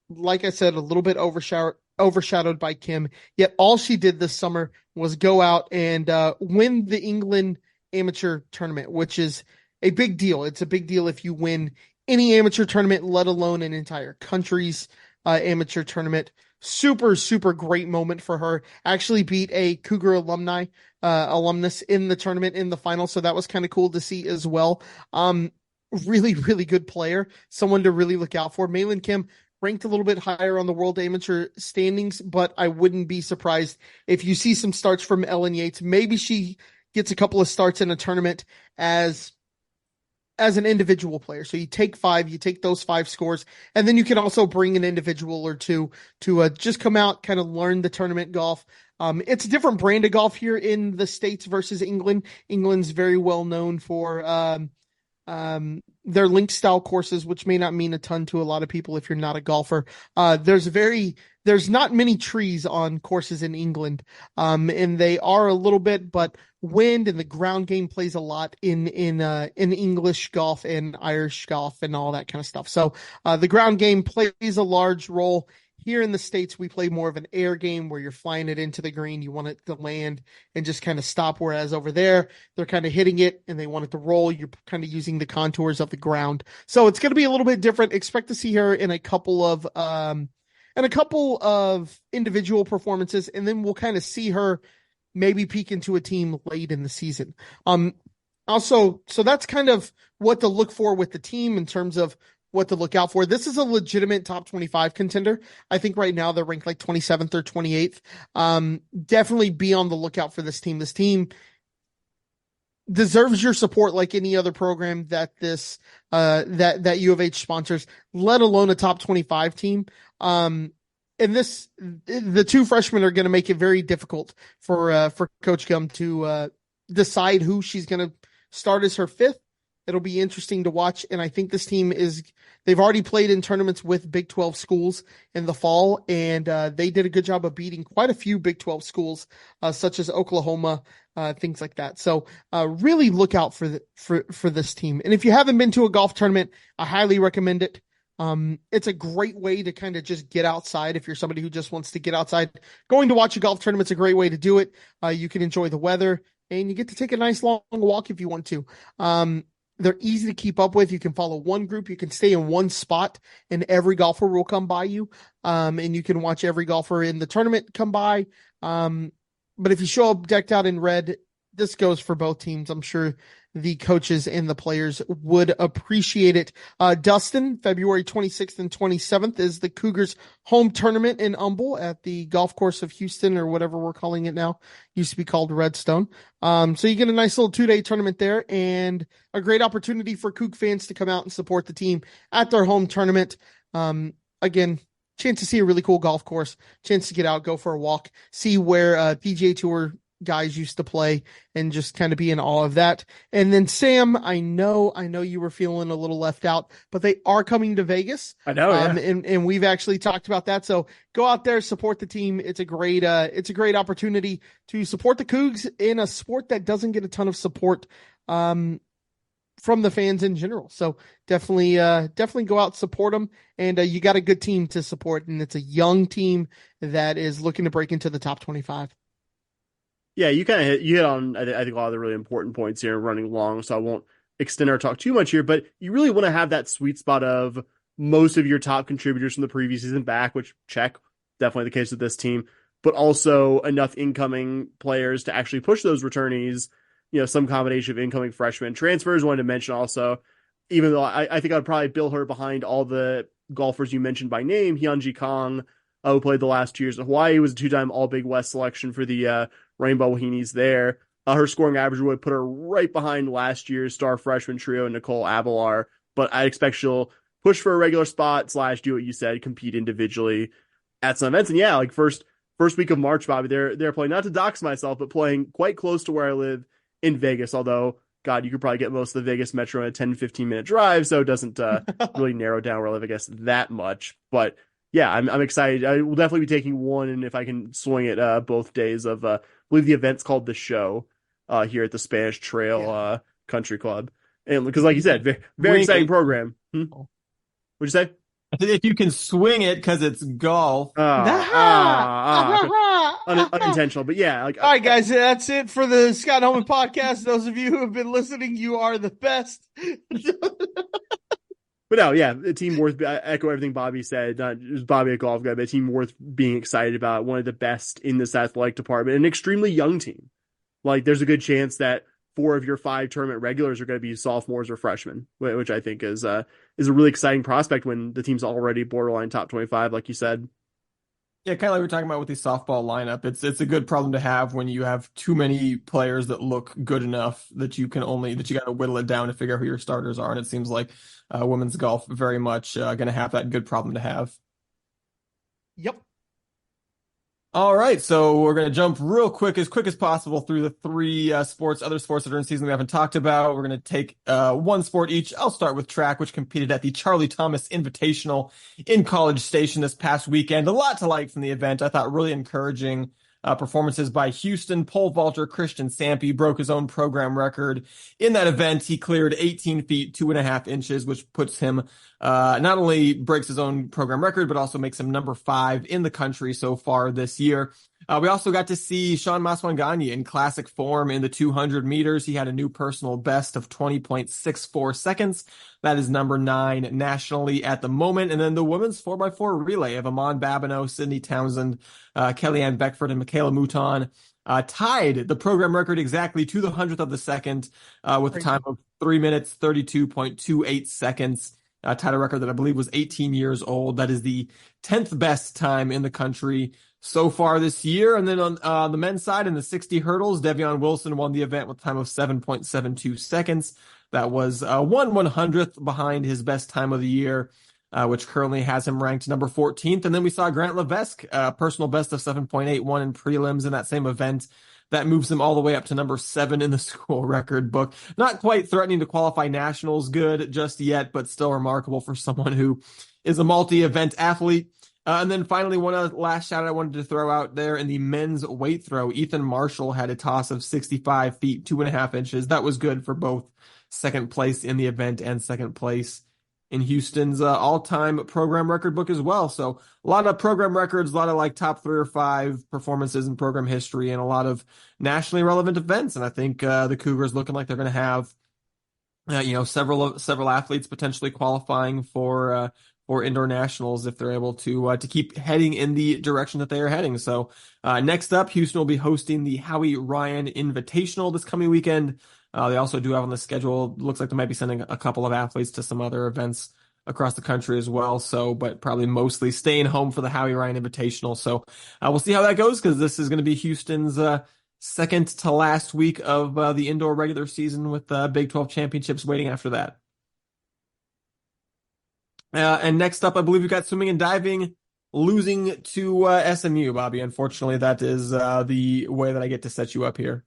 Like I said, a little bit overshadowed by Kim. Yet all she did this summer was go out and win the England amateur tournament, which is a big deal. It's a big deal if you win any amateur tournament, let alone an entire country's amateur tournament. Super, super great moment for her. Actually beat a Cougar alumnus in the tournament in the final. So that was kind of cool to see as well. Really, really good player. Someone to really look out for. Maylin Kim ranked a little bit higher on the world amateur standings, but I wouldn't be surprised if you see some starts from Ellen Yates. Maybe she gets a couple of starts in a tournament as an individual player. So you take those 5 scores, and then you can also bring an individual or two to just come out, kind of learn the tournament golf. It's a different brand of golf here in the States versus England. England's very well known for their link style courses, which may not mean a ton to a lot of people if you're not a golfer. There's not many trees on courses in England, and they are a little bit, but wind and the ground game plays a lot in English golf and Irish golf and all that kind of stuff. So the ground game plays a large role. Here in the States, we play more of an air game where you're flying it into the green. You want it to land and just kind of stop. Whereas over there, they're kind of hitting it and they want it to roll. You're kind of using the contours of the ground. So it's going to be a little bit different. Expect to see her in a couple of individual performances, and then we'll kind of see her maybe peek into a team late in the season. Also, so that's kind of what to look for with the team in terms of what to look out for. This is a legitimate top 25 contender. I think right now they're ranked like 27th or 28th. Definitely be on the lookout for this team. This team deserves your support like any other program that that U of H sponsors, let alone a top 25 team. And the 2 freshmen are going to make it very difficult for Coach Gum to decide who she's going to start as her 5th. It'll be interesting to watch. And I think this team they've already played in tournaments with Big 12 schools in the fall, and they did a good job of beating quite a few Big 12 schools, such as Oklahoma, things like that. So really look out for this team. And if you haven't been to a golf tournament, I highly recommend it. It's a great way to kind of just get outside. If you're somebody who just wants to get outside, going to watch a golf tournament's a great way to do it. You can enjoy the weather, and you get to take a nice long walk if you want to. They're easy to keep up with. You can follow one group. You can stay in one spot, and every golfer will come by you. And you can watch every golfer in the tournament come by. But if you show up decked out in red, this goes for both teams. I'm sure the coaches and the players would appreciate it. Dustin, February 26th and 27th is the Cougars home tournament in Humble at the golf course of Houston, or whatever we're calling it now. Used to be called Redstone. So you get a nice little 2-day tournament there, and a great opportunity for Coug fans to come out and support the team at their home tournament. Again, chance to see a really cool golf course, chance to get out, go for a walk, see where PGA Tour guys used to play, and just kind of be in awe of that. And then Sam, I know you were feeling a little left out, but they are coming to Vegas. I know, yeah. And we've actually talked about that. So go out there, support the team. It's a great opportunity to support the Cougs in a sport that doesn't get a ton of support from the fans in general. So definitely go out, support them. And you got a good team to support. And it's a young team that is looking to break into the top 25. Yeah, you hit on, I think, a lot of the really important points here running long, so I won't extend our talk too much here, but you really want to have that sweet spot of most of your top contributors from the previous season back, which check, definitely the case with this team, but also enough incoming players to actually push those returnees, some combination of incoming freshmen. Transfers, wanted to mention also, even though I think I'd probably bill her behind all the golfers you mentioned by name. Hyunji Kong, who played the last 2 years at Hawaii, was a 2-time All Big West selection for the Rainbow Wahinis there. Her scoring average would put her right behind last year's star freshman trio, Nicole Abelar, but I expect she'll push for a regular spot / do what you said, compete individually at some events. And yeah, like first week of March, Bobby, they're playing, not to dox myself, but playing quite close to where I live in Vegas, although God, you could probably get most of the Vegas metro in a 10-15 minute drive, so it doesn't really narrow down where I live, I guess, that much. But yeah, I'm excited. I will definitely be taking one, and if I can swing it both days of, I believe the event's called The Show here at the Spanish Trail Country Club. And because like you said, very exciting program. What'd you say? I think if you can swing it because it's golf. Unintentional, but yeah. All right, guys, that's it for the Scott Holman podcast. Those of you who have been listening, you are the best. But no, yeah, a team worth, I echo everything Bobby said, not just Bobby a golf guy, but a team worth being excited about, one of the best in this athletic department, an extremely young team. Like, there's a good chance that 4 of your 5 tournament regulars are going to be sophomores or freshmen, which I think is a really exciting prospect when the team's already borderline top 25, like you said. Yeah, kind of like we're talking about with the softball lineup. It's a good problem to have when you have too many players that look good enough that you got to whittle it down to figure out who your starters are. And it seems like women's golf very much going to have that good problem to have. Yep. All right, so we're going to jump real quick as possible through the 3 other sports that are in season we haven't talked about. We're going to take one sport each. I'll start with track, which competed at the Charlie Thomas Invitational in College Station this past weekend. A lot to like from the event. I thought really encouraging performances by Houston pole vaulter Christian Sampy broke his own program record. In that event, he cleared 18 feet, 2.5 inches, which puts him, not only breaks his own program record, but also makes him number 5 in the country so far this year. We also got to see Sean Maswanganyi in classic form in the 200 meters. He had a new personal best of 20.64 seconds. That is number 9 nationally at the moment. And then the women's 4x4 relay of Amon Babineau, Sydney Townsend, Kellyanne Beckford, and Michaela Mouton tied the program record exactly to the 100th of the second with a time of 3 minutes, 32.28 seconds. Tied a record that I believe was 18 years old. That is the 10th best time in the country so far this year. And then on the men's side in the 60 hurdles, Devion Wilson won the event with a time of 7.72 seconds. That was 1/100th behind his best time of the year, which currently has him ranked number 14th. And then we saw Grant Levesque, personal best of 7.81 in prelims in that same event. That moves him all the way up to number 7 in the school record book. Not quite threatening to qualify nationals good just yet, but still remarkable for someone who is a multi-event athlete. And then finally, one last shout out I wanted to throw out there in the men's weight throw. Ethan Marshall had a toss of 65 feet, 2.5 inches. That was good for both second place in the event and second place in Houston's all-time program record book as well. So a lot of program records, a lot of like top 3 or 5 performances in program history, and a lot of nationally relevant events. And I think the Cougars looking like they're going to have, several athletes potentially qualifying for indoor nationals if they're able to keep heading in the direction that they are heading. So next up, Houston will be hosting the Howie Ryan Invitational this coming weekend. They also do have on the schedule, looks like they might be sending a couple of athletes to some other events across the country as well. So, but probably mostly staying home for the Howie Ryan Invitational. So we'll see how that goes, because this is going to be Houston's second to last week of the indoor regular season, with Big 12 championships waiting after that. And next up, I believe we've got swimming and diving losing to SMU, Bobby. Unfortunately, that is the way that I get to set you up here.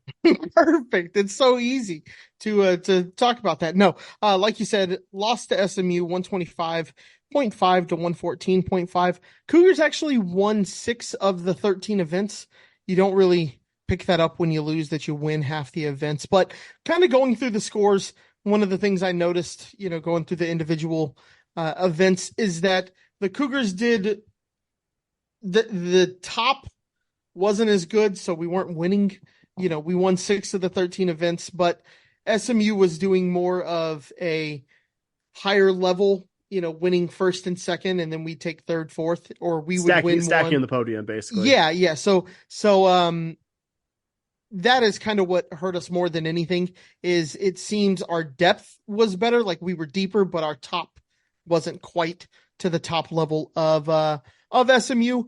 Perfect. It's so easy to talk about that. No, like you said, lost to SMU 125.5 to 114.5. Cougars actually won 6 of the 13 events. You don't really pick that up when you lose, that you win half the events. But kind of going through the scores, one of the things I noticed, going through the individual events is that the Cougars did the top wasn't as good, so we weren't winning. We won 6 of the 13 events, but SMU was doing more of a higher level, winning first and second, and then we take third, fourth, or we would win stacking one. the podium, basically. Yeah. So that is kind of what hurt us more than anything. Is it seems our depth was better, like we were deeper, but our top wasn't quite to the top level of SMU.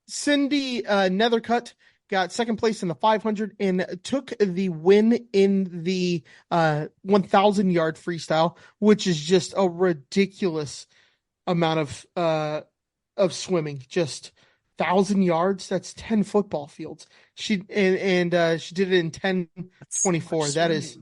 Cindy Nethercutt got second place in the 500 and took the win in the 1,000-yard freestyle, which is just a ridiculous amount of swimming. Just 1,000 yards. That's 10 football fields. She did it in 10:24. That is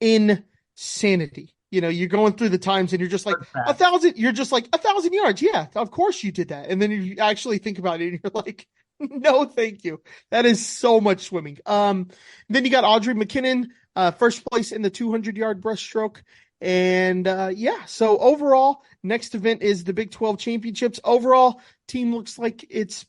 insanity. You're going through the times and you're just like 1,000. You're just like 1,000 yards. Yeah, of course you did that. And then you actually think about it and you're like, no, thank you. That is so much swimming. Then you got Audrey McKinnon, first place in the 200-yard breaststroke. And so overall, next event is the Big 12 Championships. Overall, team looks like it's,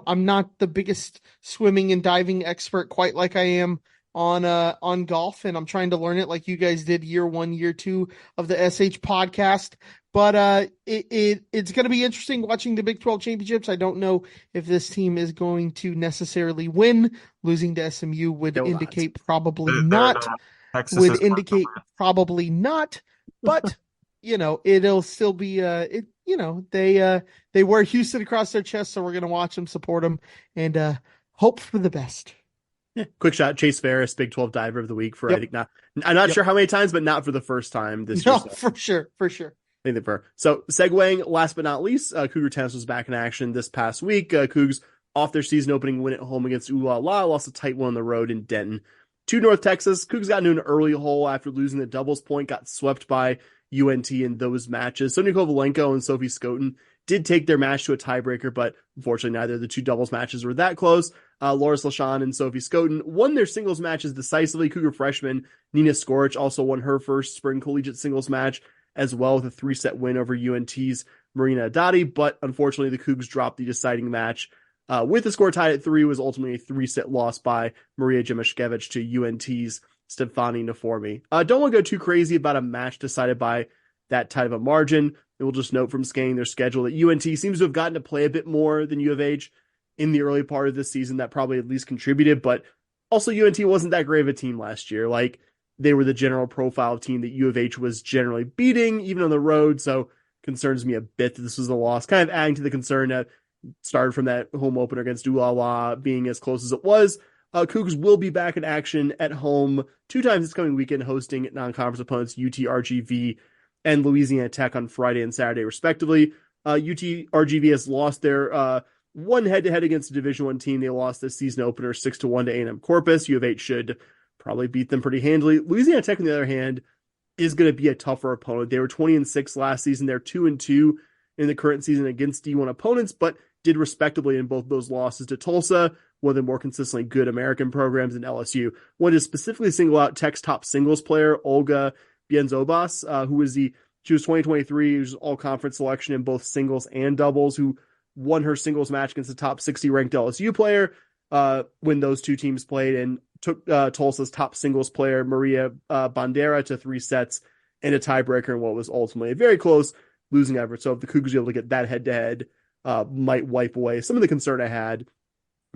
I'm not the biggest swimming and diving expert quite like I am on golf, and I'm trying to learn it like you guys did year 1, year 2 of the SH podcast. But it's going to be interesting watching the Big 12 Championships. I don't know if this team is going to necessarily win. Losing to SMU would indicate probably not. Would indicate probably not. But it'll still be they wear Houston across their chest, so we're going to watch them, support them, and hope for the best. Yeah. Quick shot, Chase Ferris, Big 12 Diver of the Week for, I think I'm not sure how many times, but not for the first time this year. No, for sure. So segueing, last but not least, Cougar tennis was back in action this past week. Cougs off their season opening win at home against Ooh La La, lost a tight one on the road in Denton. To North Texas, Cougs got into an early hole after losing the doubles point, got swept by UNT in those matches. Sonia Kovalenko and Sophie Skoten did take their match to a tiebreaker, but unfortunately neither of the two doubles matches were that close. Loris LaShawn and Sophie Skoten won their singles matches decisively. Cougar freshman Nina Skoric also won her first spring collegiate singles match as well with a 3-set win over UNT's Marina Adati, but unfortunately the Cougs dropped the deciding match. With the score tied at 3, was ultimately a 3-set loss by Maria Jemashkevich to UNT's Stefani Naformi. Don't want to go too crazy about a match decided by that tight of a margin. We'll just note from scanning their schedule that UNT seems to have gotten to play a bit more than U of H in the early part of this season. That probably at least contributed, but also UNT wasn't that great of a team last year. Like, they were the general profile team that U of H was generally beating, even on the road, so concerns me a bit that this was a loss. Kind of adding to the concern that started from that home opener against Ooh La La being as close as it was. Cougs will be back in action at home 2 times this coming weekend, hosting non-conference opponents UTRGV and Louisiana Tech on Friday and Saturday, respectively. UTRGV has lost their one head-to-head against a Division I team. They lost this season opener 6-1 to A&M Corpus. U of H should probably beat them pretty handily. Louisiana Tech, on the other hand, is going to be a tougher opponent. They were 20-6 last season. They're 2-2 in the current season against D1 opponents, but did respectably in both those losses to Tulsa, one of the more consistently good American programs, in LSU. One to specifically single out Tech's top singles player, Olga Bienzobas, she was 2023, she was all-conference selection in both singles and doubles, who won her singles match against the top 60 ranked LSU player when those two teams played, and took Tulsa's top singles player, Maria Bandera, to 3 sets and a tiebreaker in what was ultimately a very close losing effort. So if the Cougars are able to get that head-to-head, might wipe away some of the concern I had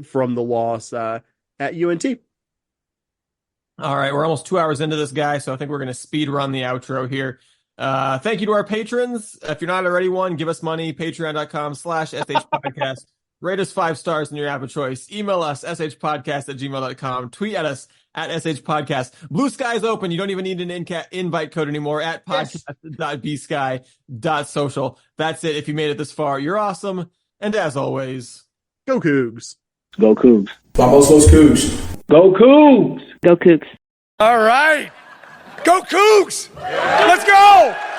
from the loss at UNT. All right, we're almost 2 hours into this, guy, so I think we're going to speed run the outro here. Thank you to our patrons. If you're not already one, give us money, patreon.com/shpodcast. Rate us 5 stars in your app of choice. Email us, shpodcast@gmail.com. Tweet at us at shpodcast. Blue Sky is open. You don't even need an invite code anymore at podcast.bsky.social. That's it. If you made it this far, you're awesome. And as always, go Cougs. Go Cougs. Vamos los Cougs. Go Cougs. Go Cougs. All right. Go Cougs. Let's go.